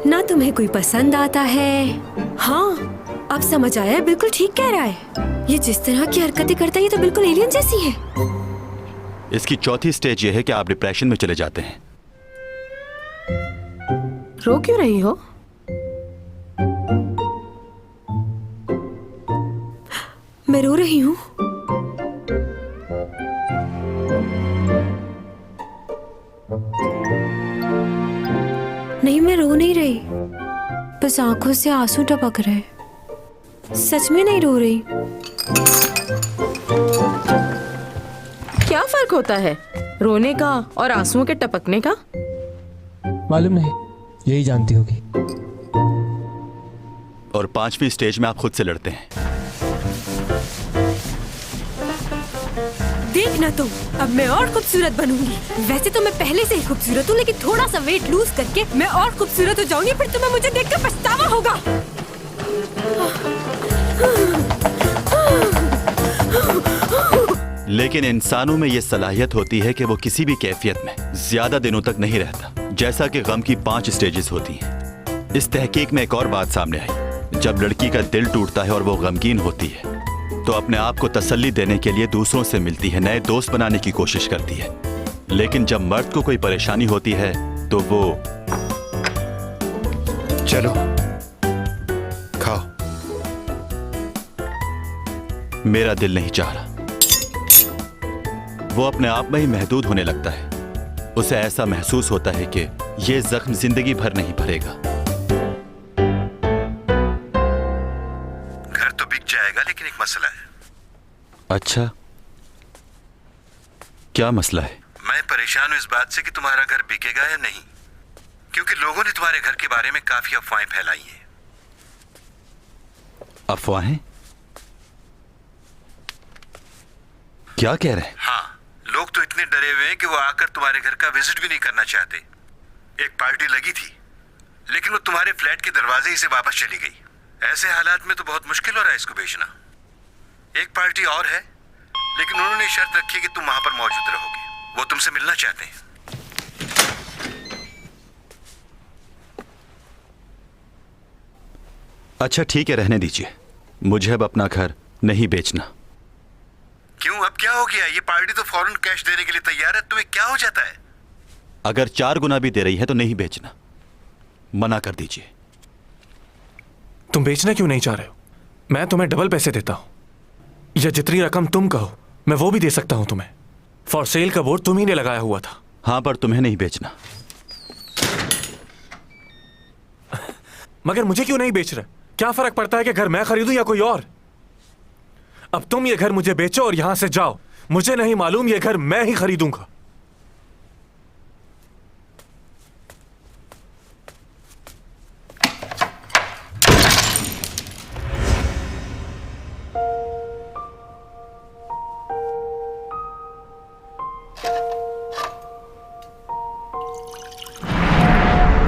ना तुम्हें कोई पसंद आता है। हाँ, अब समझ आया, बिल्कुल ठीक कह रहा है। ये जिस तरह की हरकतें करता है ये तो बिल्कुल एलियन जैसी है। इसकी चौथी स्टेज ये है कि आप डिप्रेशन में चले जाते हैं। रो क्यों रही हो? मैं रो रही हूँ। नहीं, मैं रो नहीं रही, बस आंखों से आंसू टपक रहे। सच में नहीं रो रही। क्या फर्क होता है रोने का और आंसुओं के टपकने का? मालूम नहीं, यही जानती होगी। और 5वीं स्टेज में आप खुद से लड़ते हैं। देखना तुम, अब मैं और खूबसूरत बनूंगी। वैसे तो मैं पहले से ही खूबसूरत हूँ, लेकिन थोड़ा सा वेट लूज करके मैं और खूबसूरत हो जाऊंगी। फिर तुम्हें मुझे देखकर पछतावा होगा। लेकिन इंसानों में यह सलाहियत होती है कि वो किसी भी कैफियत में ज्यादा दिनों तक नहीं रहता। जैसा कि गम की 5 स्टेजेस होती हैं। इस तहकीक में एक और बात सामने आई, जब लड़की का दिल टूटता है और वो गमगीन होती है तो अपने आप को तसल्ली देने के लिए दूसरों से मिलती है, नए दोस्त बनाने की कोशिश करती है। लेकिन जब मर्द को कोई परेशानी होती है तो वो चलो खाओ। मेरा दिल नहीं चाह रहा। वो अपने आप में ही महदूद होने लगता है। उसे ऐसा महसूस होता है कि ये जख्म जिंदगी भर नहीं भरेगा। घर तो बिक जाएगा, लेकिन एक मसला है। अच्छा, क्या मसला है? मैं परेशान हूं इस बात से कि तुम्हारा घर बिकेगा या नहीं, क्योंकि लोगों ने तुम्हारे घर के बारे में काफी अफवाहें फैलाई हैं। अफवाहें? क्या कह रहे हैं? हाँ, लोग तो इतने डरे हुए हैं कि वो आकर तुम्हारे घर का विजिट भी नहीं करना चाहते। एक पार्टी लगी थी, लेकिन वो तुम्हारे फ्लैट के दरवाजे ही से वापस चली गई। ऐसे हालात में तो बहुत मुश्किल हो रहा है इसको बेचना। एक पार्टी और है, लेकिन उन्होंने शर्त रखी है कि तुम वहां पर मौजूद रहोगे। वो तुमसे मिलना चाहते हैं। अच्छा ठीक है, रहने दीजिए। मुझे अब अपना घर नहीं बेचना। क्यों, अब क्या हो गया? ये पार्टी तो फौरन कैश देने के लिए तैयार है, तुम्हें क्या हो जाता है? अगर 4 गुना भी दे रही है तो नहीं बेचना। मना कर दीजिए। तुम बेचना क्यों नहीं चाह रहे हो? मैं तुम्हें डबल पैसे देता हूं, या जितनी रकम तुम कहो मैं वो भी दे सकता हूं तुम्हें। फॉर सेल का बोर्ड तुम ही ने लगाया हुआ था। हाँ, पर तुम्हें नहीं बेचना। मगर मुझे क्यों नहीं बेच रहे? क्या फर्क पड़ता है कि घर मैं खरीदूं या कोई और? अब तुम ये घर मुझे बेचो और यहां से जाओ। मुझे नहीं मालूम, ये घर मैं ही खरीदूंगा।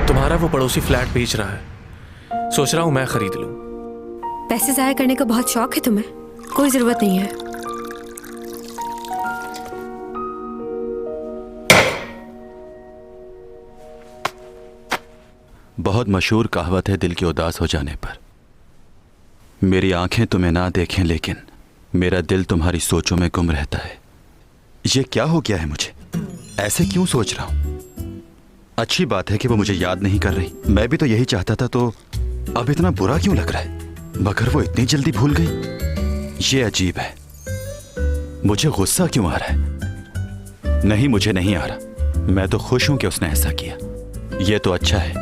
तुम्हारा वो पड़ोसी फ्लैट बेच रहा है, सोच रहा हूं मैं खरीद लूं। पैसे जाया करने का बहुत शौक है तुम्हें? कोई जरूरत नहीं है। बहुत मशहूर कहावत है दिल के उदास हो जाने पर। मेरी आंखें तुम्हें ना देखें, लेकिन मेरा दिल तुम्हारी सोचों में गुम रहता है। ये क्या हो गया है मुझे? ऐसे क्यों सोच रहा हूं? अच्छी बात है कि वो मुझे याद नहीं कर रही। मैं भी तो यही चाहता था, तो अब इतना बुरा क्यों लग रहा है? मगर वो इतनी जल्दी भूल गई। ये अजीब है। मुझे गुस्सा क्यों आ रहा है? नहीं, मुझे नहीं आ रहा। मैं तो खुश हूं कि उसने ऐसा किया। ये तो अच्छा है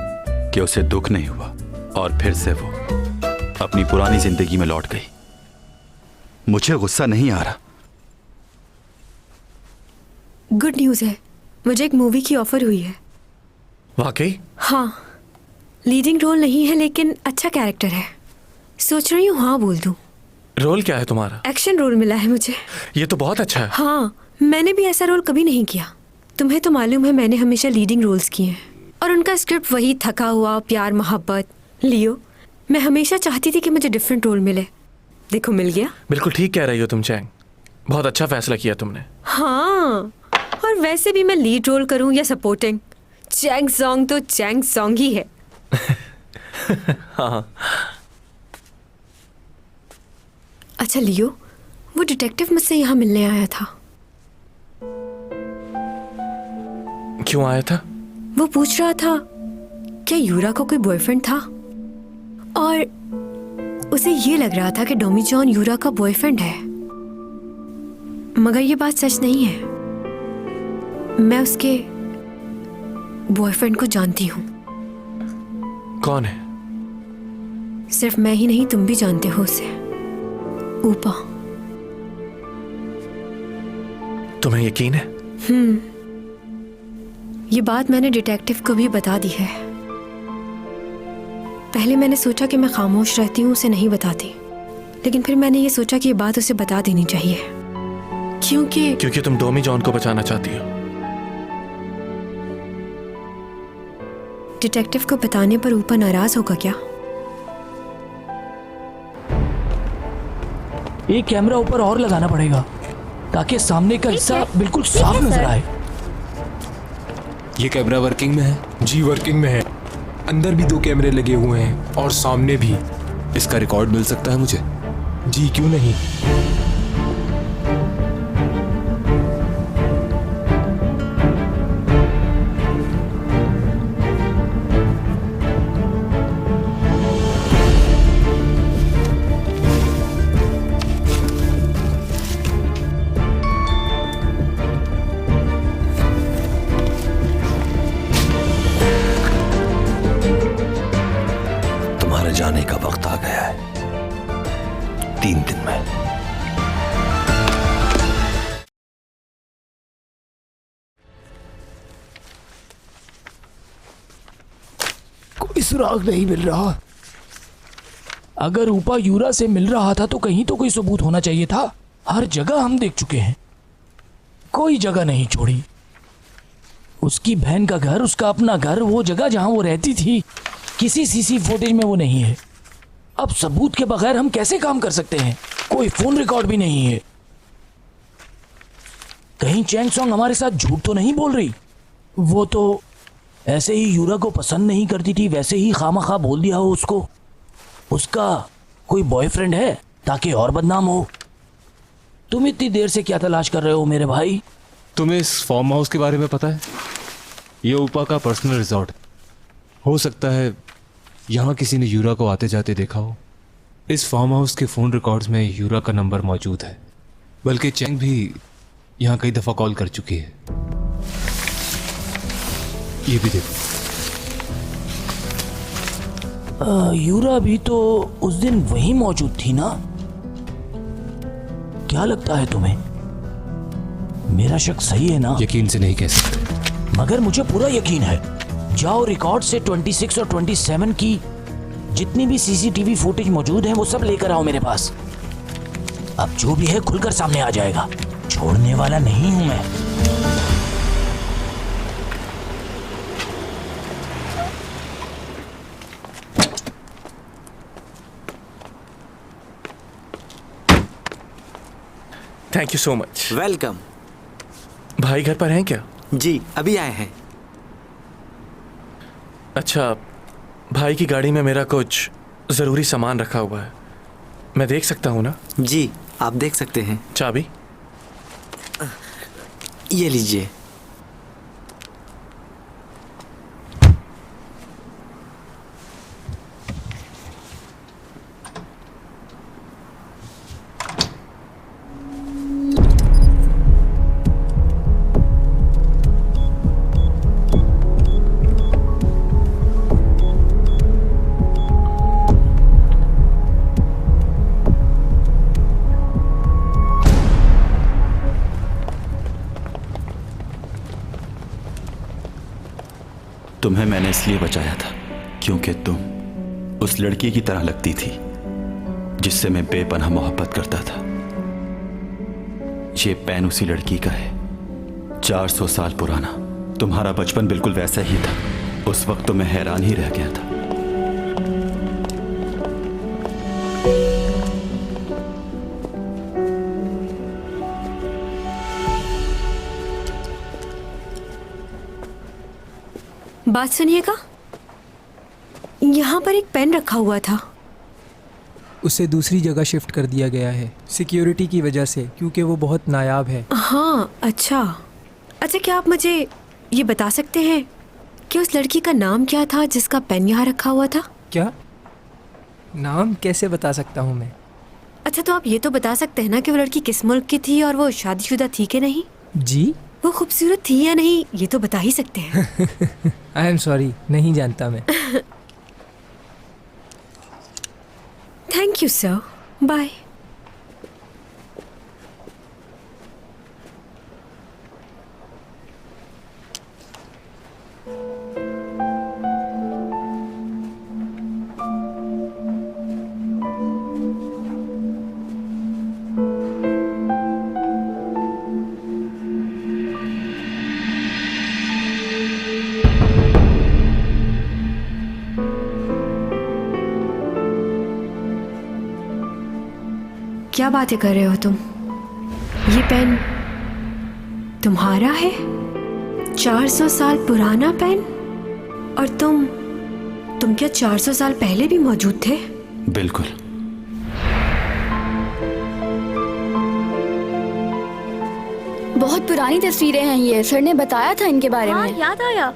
कि उसे दुख नहीं हुआ और फिर से वो अपनी पुरानी जिंदगी में लौट गई। मुझे गुस्सा नहीं आ रहा। गुड न्यूज़ है, मुझे एक मूवी की ऑफर हुई है। वाकई? हाँ, लीडिंग रोल नहीं है लेकिन अच्छा कैरेक्टर है। सोच रही हूँ हाँ बोल दूँ। रोल क्या है तुम्हारा? एक्शन रोल मिला है मुझे। ये तो बहुत अच्छा है। हाँ, मैंने भी ऐसा रोल कभी नहीं किया। तुम्हें तो मालूम है मैंने हमेशा लीडिंग रोल्स किए हैं और उनका स्क्रिप्ट वही थका हुआ प्यार मोहब्बत। लियो, मैं हमेशा चाहती थी कि मुझे डिफरेंट रोल मिले। देखो मिल गया। बिल्कुल ठीक कह रही हो तुम चैंग, बहुत अच्छा फैसला किया तुमने। हाँ, और वैसे भी मैं लीड रोल करूं या सपोर्टिंग, चैंग सॉन्ग तो चैंग सॉन्ग ही है। हाँ। अच्छा लियो, वो डिटेक्टिव मुझसे यहाँ मिलने आया था। क्यों आया था? वो पूछ रहा था क्या यूरा को कोई बॉयफ्रेंड था, और उसे ये लग रहा था कि डोमी जॉन यूरा का बॉयफ्रेंड है। मगर ये बात सच नहीं है। मैं उसके बॉयफ्रेंड को जानती हूँ। कौन है? सिर्फ मैं ही नहीं, तुम भी जानते हो उसे। ऊपा। तुम्हें यकीन है? ये बात मैंने डिटेक्टिव को भी बता दी है। पहले मैंने सोचा कि मैं खामोश रहती हूँ, उसे नहीं बताती, लेकिन फिर मैंने ये सोचा कि ये बात उसे बता देनी चाहिए, क्योंकि तुम डोमी जॉन को बचाना चाहती हो। डिटेक्टिव को बताने पर ऊपर नाराज होगा क्या? एक कैमरा ऊपर और लगाना पड़ेगा। ताकि सामने का हिस्सा बिल्कुल साफ नजर आए। ये कैमरा वर्किंग में है? जी वर्किंग में है। अंदर भी 2 कैमरे लगे हुए हैं और सामने भी। इसका रिकॉर्ड मिल सकता है मुझे? जी क्यों नहीं। तुम्हारे जाने का वक्त आ गया है, 3 दिन में। कोई सुराग नहीं मिल रहा। अगर ऊपा यूरा से मिल रहा था तो कहीं तो कोई सबूत होना चाहिए था। हर जगह हम देख चुके हैं, कोई जगह नहीं छोड़ी। उसकी बहन का घर, उसका अपना घर, वो जगह जहां वो रहती थी, किसी सीसी फुटेज में वो नहीं है। अब सबूत के बगैर हम कैसे काम कर सकते हैं? कोई फोन रिकॉर्ड भी नहीं है। कहीं चैंग सॉन्ग हमारे साथ झूठ तो नहीं बोल रही? वो तो ऐसे ही यूरा को पसंद नहीं करती थी, वैसे ही खामखा बोल दिया हो उसको। उसका कोई बॉयफ्रेंड है ताकि और बदनाम हो। तुम इतनी देर से क्या तलाश कर रहे हो मेरे भाई? तुम्हें इस फार्म हाउस के बारे में पता है? ये ऊपा का पर्सनल रिजॉर्ट। हो सकता है यहाँ किसी ने यूरा को आते जाते देखा हो। इस फार्म हाउस के फ़ोन रिकॉर्ड्स में यूरा का नंबर मौजूद है, बल्कि चैंग भी यहाँ कई दफ़ा कॉल कर चुकी है। ये भी देखो। यूरा भी तो उस दिन वहीं मौजूद थी ना? क्या लगता है तुम्हें, मेरा शक सही है ना? यकीन से नहीं कह सकते, मगर मुझे पूरा यकीन है। जाओ रिकॉर्ड से 26 और 27 की जितनी भी सीसीटीवी फुटेज मौजूद है वो सब लेकर आओ मेरे पास। अब जो भी है खुलकर सामने आ जाएगा, छोड़ने वाला नहीं हूं मैं। Thank you so much. Welcome. भाई घर पर हैं क्या? जी अभी आए हैं। अच्छा, भाई की गाड़ी में मेरा कुछ ज़रूरी सामान रखा हुआ है, मैं देख सकता हूँ ना? जी आप देख सकते हैं। चाबी? ये लीजिए। तुम्हें मैंने इसलिए बचाया था क्योंकि तुम उस लड़की की तरह लगती थी जिससे मैं बेपनाह मोहब्बत करता था। ये पेन उसी लड़की का है, 400 साल पुराना। तुम्हारा बचपन बिल्कुल वैसा ही था। उस वक्त तो मैं हैरान ही रह गया था। बात सुनिएगा, यहाँ पर एक पेन रखा हुआ था। उसे दूसरी जगह शिफ्ट कर दिया गया है सिक्योरिटी की वजह से, क्योंकि वो बहुत नायाब है। हाँ अच्छा। अच्छा क्या आप मुझे ये बता सकते हैं कि उस लड़की का नाम क्या था जिसका पेन यहाँ रखा हुआ था? क्या नाम कैसे बता सकता हूँ मैं? अच्छा तो आप ये तो बता सकते हैं ना कि वो लड़की किस मुल्क की थी और वो शादीशुदा थी कि नहीं? जी वो खूबसूरत थी या नहीं, ये तो बता ही सकते हैं। आई एम सॉरी, नहीं जानता मैं। Thank you sir, bye. क्या बातें कर रहे हो तुम? ये पेन तुम्हारा है? 400 साल पुराना पेन? और तुम क्या 400 साल पहले भी मौजूद थे? बिल्कुल। बहुत पुरानी तस्वीरें हैं ये, सर ने बताया था इनके बारे में। याद आया,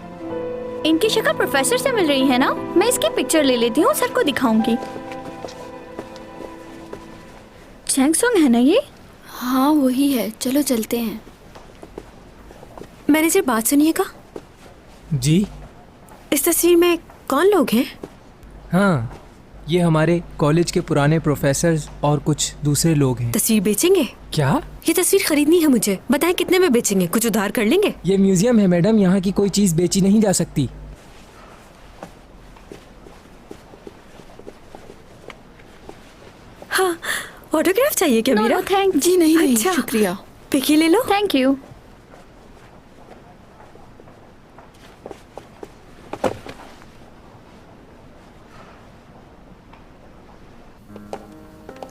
इनकी शक्ल प्रोफेसर से मिल रही है ना? मैं इसकी पिक्चर ले लेती हूँ, सर को दिखाऊंगी। चैंग सॉन्ग है ना ये? हाँ वही है, चलो चलते हैं। मैनेजर, बात सुनिएगा। जी? इस तस्वीर में कौन लोग हैं? हाँ, ये हमारे कॉलेज के पुराने प्रोफेसर और कुछ दूसरे लोग हैं। तस्वीर बेचेंगे? क्या? ये तस्वीर खरीदनी है मुझे, बताएं कितने में बेचेंगे? कुछ उधार कर लेंगे? ये म्यूजियम है मैडम, यहाँ की कोई चीज बेची नहीं जा सकती। हाँ, ऑटोग्राफ चाहिए क्या मेरा? थैंक जी नहीं, अच्छा, शुक्रिया। पिकी ले लो। Thank you.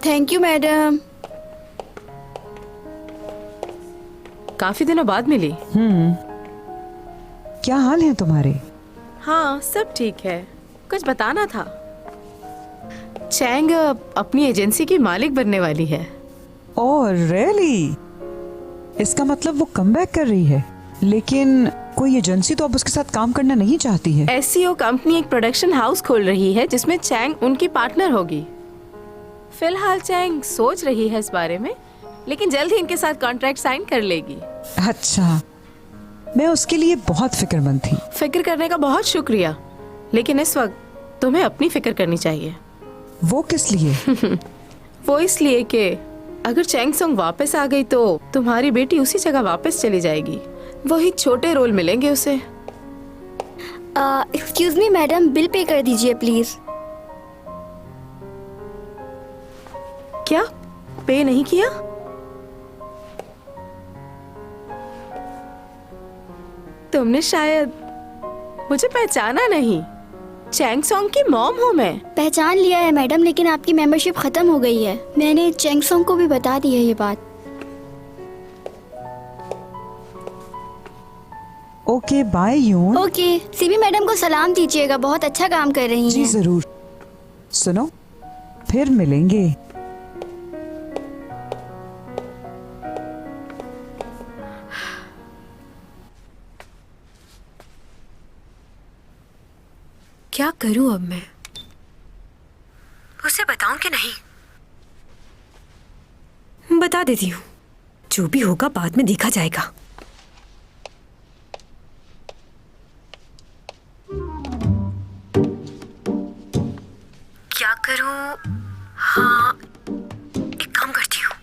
Thank you madam. काफी दिनों बाद मिली। क्या हाल है तुम्हारे? हाँ सब ठीक है। कुछ बताना था। चैंग अपनी एजेंसी की मालिक बनने वाली है। Oh really? इसका मतलब वो कमबैक कर रही है, लेकिन कोई एजेंसी तो अब उसके साथ काम करना नहीं चाहती है। एससीओ कंपनी एक प्रोडक्शन हाउस खोल रही है जिसमें चैंग उनकी पार्टनर होगी। फिलहाल चैंग सोच रही है इस बारे में, लेकिन जल्द ही इनके साथ कॉन्ट्रैक्ट साइन कर लेगी। अच्छा, मैं उसके लिए बहुत फिक्रमंद थी। फिक्र करने का बहुत शुक्रिया, लेकिन इस वक्त तुम्हें अपनी फिक्र करनी चाहिए। वो किस लिए? वो इसलिए कि अगर चैंग सॉन्ग वापस आ गई तो तुम्हारी बेटी उसी जगह वापस चली जाएगी। वही छोटे रोल मिलेंगे उसे। Excuse me madam, bill pay कर दीजिए प्लीज। क्या पे नहीं किया? तुमने शायद मुझे पहचाना नहीं। चैंग सॉन्ग की मॉम हूँ मैं। पहचान लिया है मैडम, लेकिन आपकी मेंबरशिप खत्म हो गई है। मैंने चैंग सॉन्ग को भी बता दी है ये बात। ओके बाय यून। ओके, सीबी मैडम को सलाम दीजिएगा, बहुत अच्छा काम कर रही हैं। जी जरूर। सुनो, फिर मिलेंगे। क्या करूं अब मैं? उसे बताऊं कि नहीं? बता देती हूँ, जो भी होगा बाद में देखा जाएगा। क्या करूं? हाँ, एक काम करती हूँ।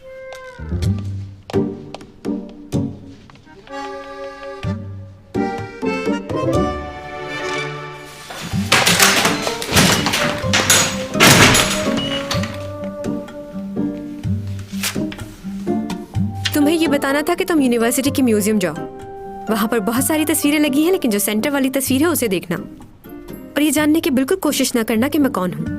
तुम्हें ये बताना था कि तुम यूनिवर्सिटी की म्यूजियम जाओ। वहां पर बहुत सारी तस्वीरें लगी हैं, लेकिन जो सेंटर वाली तस्वीर है उसे देखना और ये जानने की बिल्कुल कोशिश ना करना कि मैं कौन हूं।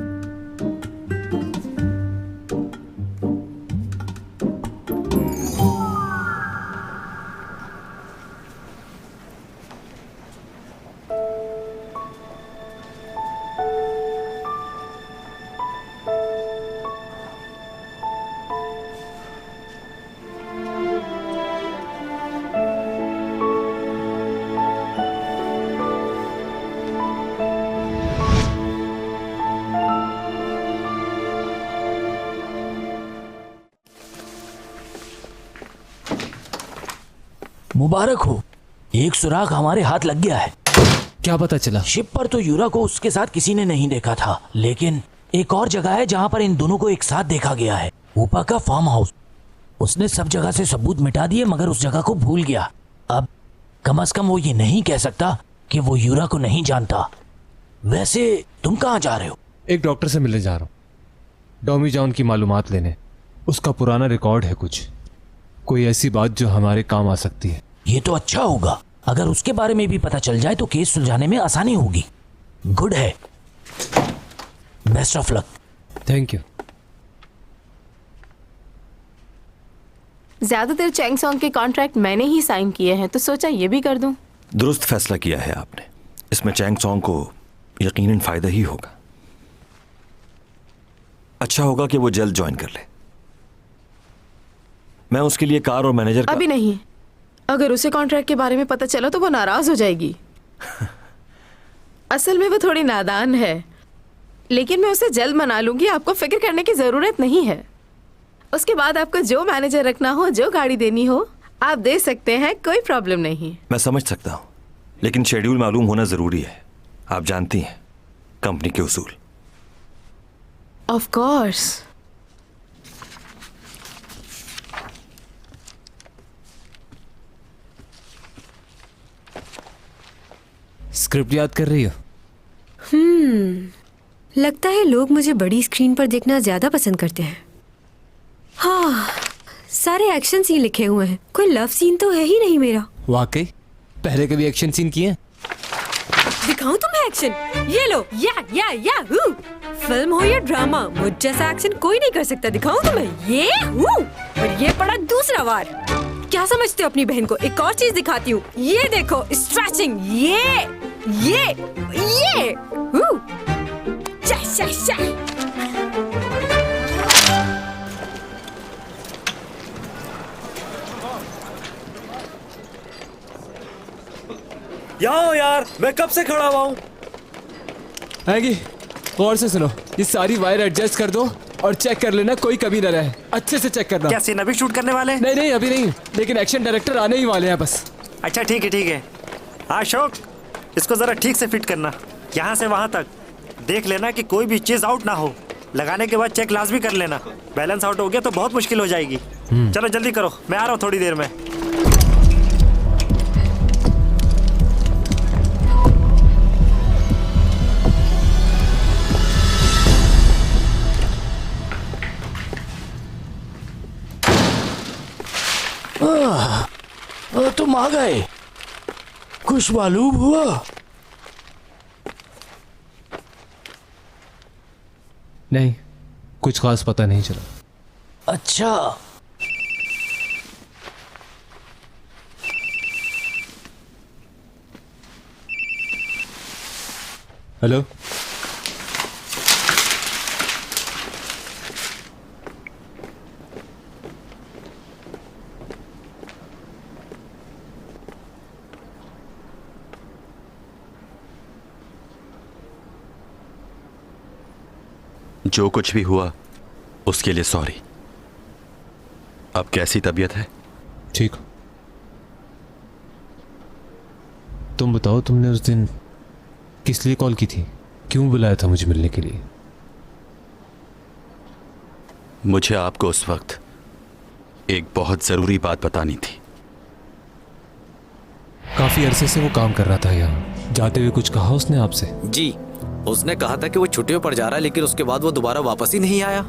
मुबारक हो, एक सुराग हमारे हाथ लग गया है। क्या पता चला? शिप पर तो यूरा को उसके साथ किसी ने नहीं देखा था, लेकिन एक और जगह है जहां पर इन दोनों को एक साथ देखा गया है। ऊपा का फार्म हाउस। उसने सब जगह से सबूत मिटा दिए, मगर उस जगह को भूल गया। अब कम से कम वो ये नहीं कह सकता कि वो यूरा को नहीं जानता। वैसे तुम कहाँ जा रहे हो? एक डॉक्टर से मिलने जा रहा हूँ, डॉमी जॉन की मालूमात लेने। उसका पुराना रिकॉर्ड है कुछ, कोई ऐसी बात जो हमारे काम आ सकती है। ये तो अच्छा होगा। अगर उसके बारे में भी पता चल जाए तो केस सुलझाने में आसानी होगी। गुड है, best of luck. Thank you. ज्यादातर चैंग सॉन्ग के कॉन्ट्रैक्ट मैंने ही साइन किए हैं, तो सोचा ये भी कर दूं। दुरुस्त फैसला किया है आपने। इसमें चैंग सॉन्ग को यकीनन फायदा ही होगा। अच्छा होगा कि वो जल्द ज्वाइन कर ले। मैं उसके लिए कार और मैनेजर का... अभी नहीं, अगर उसे कॉन्ट्रैक्ट के बारे में पता चला तो वो नाराज हो जाएगी। असल में वो थोड़ी नादान है, लेकिन मैं उसे जल्द मना लूंगी। आपको फिक्र करने की जरूरत नहीं है। उसके बाद आपको जो मैनेजर रखना हो, जो गाड़ी देनी हो, आप दे सकते हैं, कोई प्रॉब्लम नहीं। मैं समझ सकता हूं, लेकिन शेड्यूल मालूम होना जरूरी है। आप जानती हैं कंपनी के उसूल। Of course. स्क्रिप्ट याद कर रही हो? लगता है लोग मुझे बड़ी स्क्रीन पर देखना ज्यादा पसंद करते हैं। हाँ, सारे एक्शन सीन लिखे हुए हैं, कोई लव सीन तो है ही नहीं मेरा। वाकई? पहले कभी एक्शन सीन किए? दिखाऊं तुम्हें एक्शन? ये लो, या हूँ। फिल्म हो या ड्रामा, मुझ जैसा एक्शन कोई नहीं कर सकता। दिखाऊं तुम्हें? ये हूँ। और ये पड़ा दूसरा वार। क्या समझते हो अपनी बहन को? एक और चीज दिखाती हूँ, ये देखो, स्ट्रेचिंग। ये हूँ। यहाँ यार, मैं कब से खड़ा हुआ हूँ। आएगी, गौर से सुनो, ये सारी वायर एडजस्ट कर दो और चेक कर लेना कोई कमी न रहे। अच्छे से चेक करना। क्या सीन अभी शूट करने वाले हैं? नहीं अभी नहीं, लेकिन एक्शन डायरेक्टर आने ही वाले हैं बस। अच्छा ठीक है। अशोक, इसको जरा ठीक से फिट करना, यहाँ से वहाँ तक। देख लेना कि कोई भी चीज आउट ना हो। लगाने के बाद चेक लाजमी कर लेना। बैलेंस आउट हो गया तो बहुत मुश्किल हो जाएगी। चलो जल्दी करो, मैं आ रहा हूँ थोड़ी देर में। तुम आ गए, कुछ मालूम हुआ? नहीं, कुछ खास पता नहीं चला। अच्छा, हेलो, जो कुछ भी हुआ उसके लिए सॉरी। अब कैसी तबीयत है? ठीक। तुम बताओ, तुमने उस दिन किस लिए कॉल की थी? क्यों बुलाया था मुझे मिलने के लिए? मुझे आपको उस वक्त एक बहुत जरूरी बात बतानी थी। काफी अरसे से वो काम कर रहा था यहाँ। जाते हुए कुछ कहा उसने आपसे? जी, उसने कहा था कि वो छुट्टियों पर जा रहा है, लेकिन उसके बाद वो दोबारा वापस ही नहीं आया।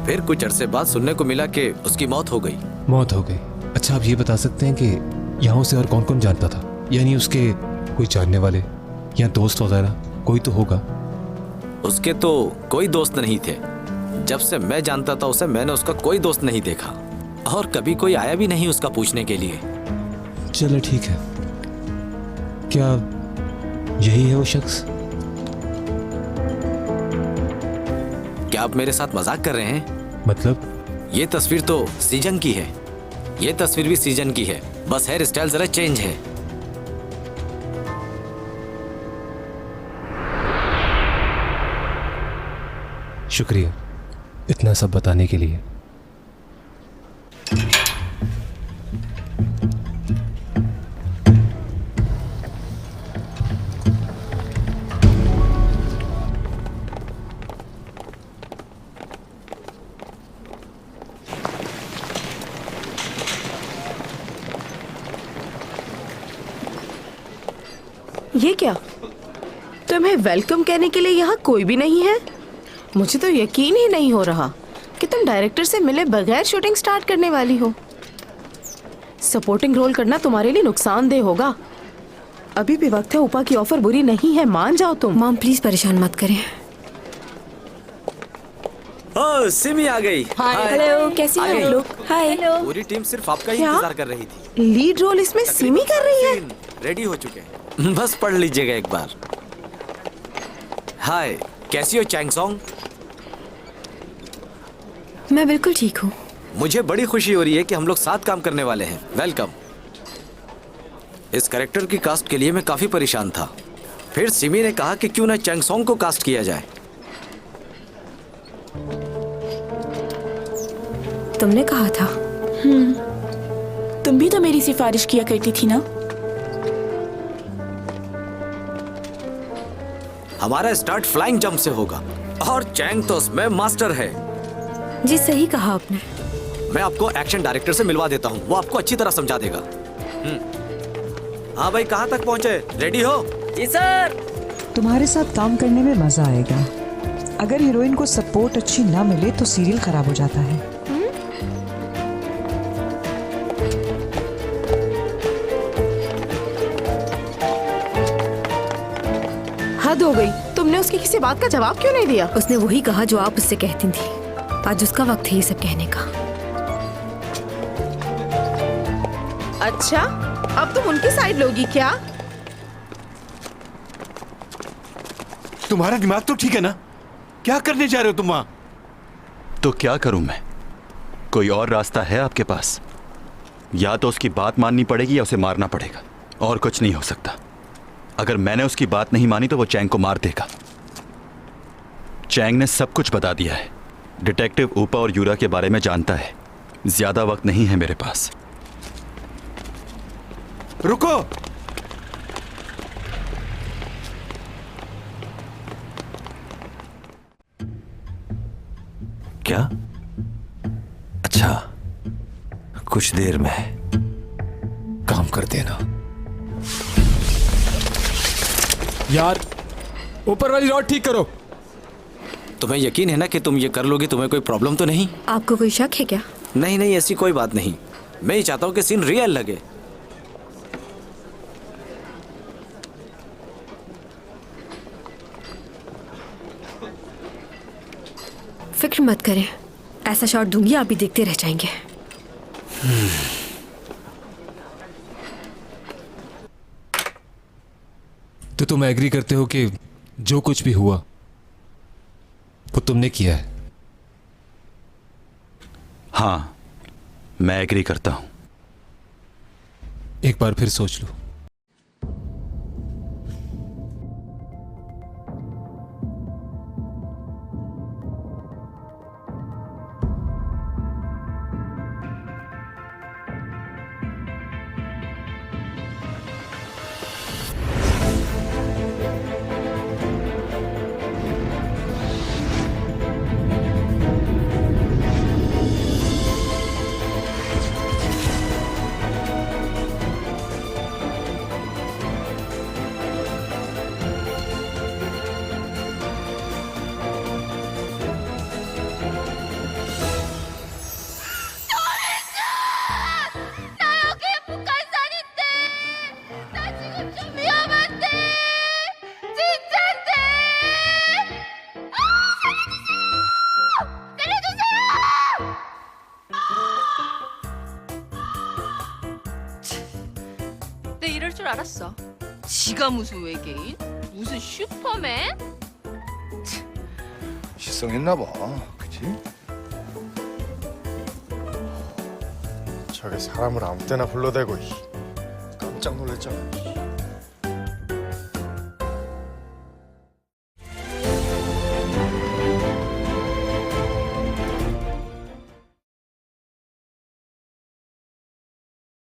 फिर कुछ अरसे बाद सुनने को मिला कि उसकी मौत हो गई। मौत हो गई? अच्छा, आप ये बता सकते हैं कि यहाँ उसे और कौन कौन जानता था? यानी उसके कोई जानने वाले या दोस्त वगैरह कोई तो होगा। उसके तो कोई दोस्त नहीं थे। जब से मैं जानता था उसे, मैंने उसका कोई दोस्त नहीं देखा, और कभी कोई आया भी नहीं उसका पूछने के लिए। चलो ठीक है। क्या यही है वो शख्स? क्या आप मेरे साथ मजाक कर रहे हैं? मतलब? ये तस्वीर तो सीजन की है, ये तस्वीर भी सीजन की है, बस हेयर स्टाइल जरा चेंज है। शुक्रिया इतना सब बताने के लिए। ये क्या? तुम्हें वेलकम कहने के लिए यहाँ कोई भी नहीं है? मुझे तो यकीन ही नहीं हो रहा कि तुम डायरेक्टर से मिले बगैर शूटिंग स्टार्ट करने वाली हो। सपोर्टिंग रोल करना तुम्हारे लिए नुकसानदेह होगा। अभी भी वक्त है, उपा की ऑफर बुरी नहीं है, मान जाओ तुम। मॉम प्लीज परेशान मत करें। ओह सिमी आ गई। हेलो, कैसी हो आप लोग? हाय। पूरी टीम सिर्फ आपका ही क्या? इंतजार कर रही थी। लीड रोल इसमें सिमी कर रही है? रेडी हो चुके हैं, बस पढ़ लीजिएगा एक बार। हाय, कैसी हो चैंग सॉन्ग? मैं बिल्कुल ठीक हूँ। मुझे बड़ी खुशी हो रही है कि हम लोग साथ काम करने वाले हैं। वेलकम। इस कैरेक्टर की कास्ट के लिए मैं काफी परेशान था, फिर सिमी ने कहा कि क्यों ना चैंग सॉन्ग को कास्ट किया जाए। तुमने कहा था। तुम भी तो मेरी सिफारिश किया करती थी ना। हमारा स्टार्ट फ्लाइंग जंप से होगा और चैंग तो उसमें मास्टर है। जी सही कहा आपने। मैं आपको एक्शन डायरेक्टर से मिलवा देता हूँ, वो आपको अच्छी तरह समझा देगा। हाँ भाई, कहाँ तक पहुँचे? रेडी हो? जी सर। तुम्हारे साथ काम करने में मजा आएगा। अगर हीरोइन को सपोर्ट अच्छी ना मिले तो सीरियल खराब हो जाता है। हद हो गई, तुमने उसकी किसी बात का जवाब क्यों नहीं दिया? उसने वही कहा जो आप उससे कहती थी। आज उसका वक्त है ये सब कहने का। अच्छा, अब तुम उनकी साइड लोगी क्या? तुम्हारा दिमाग तो ठीक है ना? क्या करने जा रहे हो तुम वहां? तो क्या करूं मैं? कोई और रास्ता है आपके पास? या तो उसकी बात माननी पड़ेगी या उसे मारना पड़ेगा, और कुछ नहीं हो सकता। अगर मैंने उसकी बात नहीं मानी तो वो चैंग को मार देगा। चैंग ने सब कुछ बता दिया है। डिटेक्टिव ऊपा और यूरा के बारे में जानता है। ज्यादा वक्त नहीं है मेरे पास। रुको। क्या? अच्छा, कुछ देर में काम कर देना। यार, ऊपर वाली रॉड ठीक करो। तुम्हें यकीन है ना कि तुम ये कर लोगे? तुम्हें कोई प्रॉब्लम तो नहीं? आपको कोई शक है क्या? नहीं नहीं, ऐसी कोई बात नहीं। मैं ही चाहता हूँ कि सीन रियल लगे। फिक्र मत करें, ऐसा शॉट दूंगी आप भी देखते रह जाएंगे। तो तुम एग्री करते हो कि जो कुछ भी हुआ वो तुमने किया है? हाँ, मैं एग्री करता हूं। एक बार फिर सोच लो। 내 이럴 줄 알았어. 지가 무슨 외계인? 무슨 슈퍼맨? 시성했나 봐, 그치? 저게 사람을 아무 때나 불러대고 깜짝 놀랐잖아.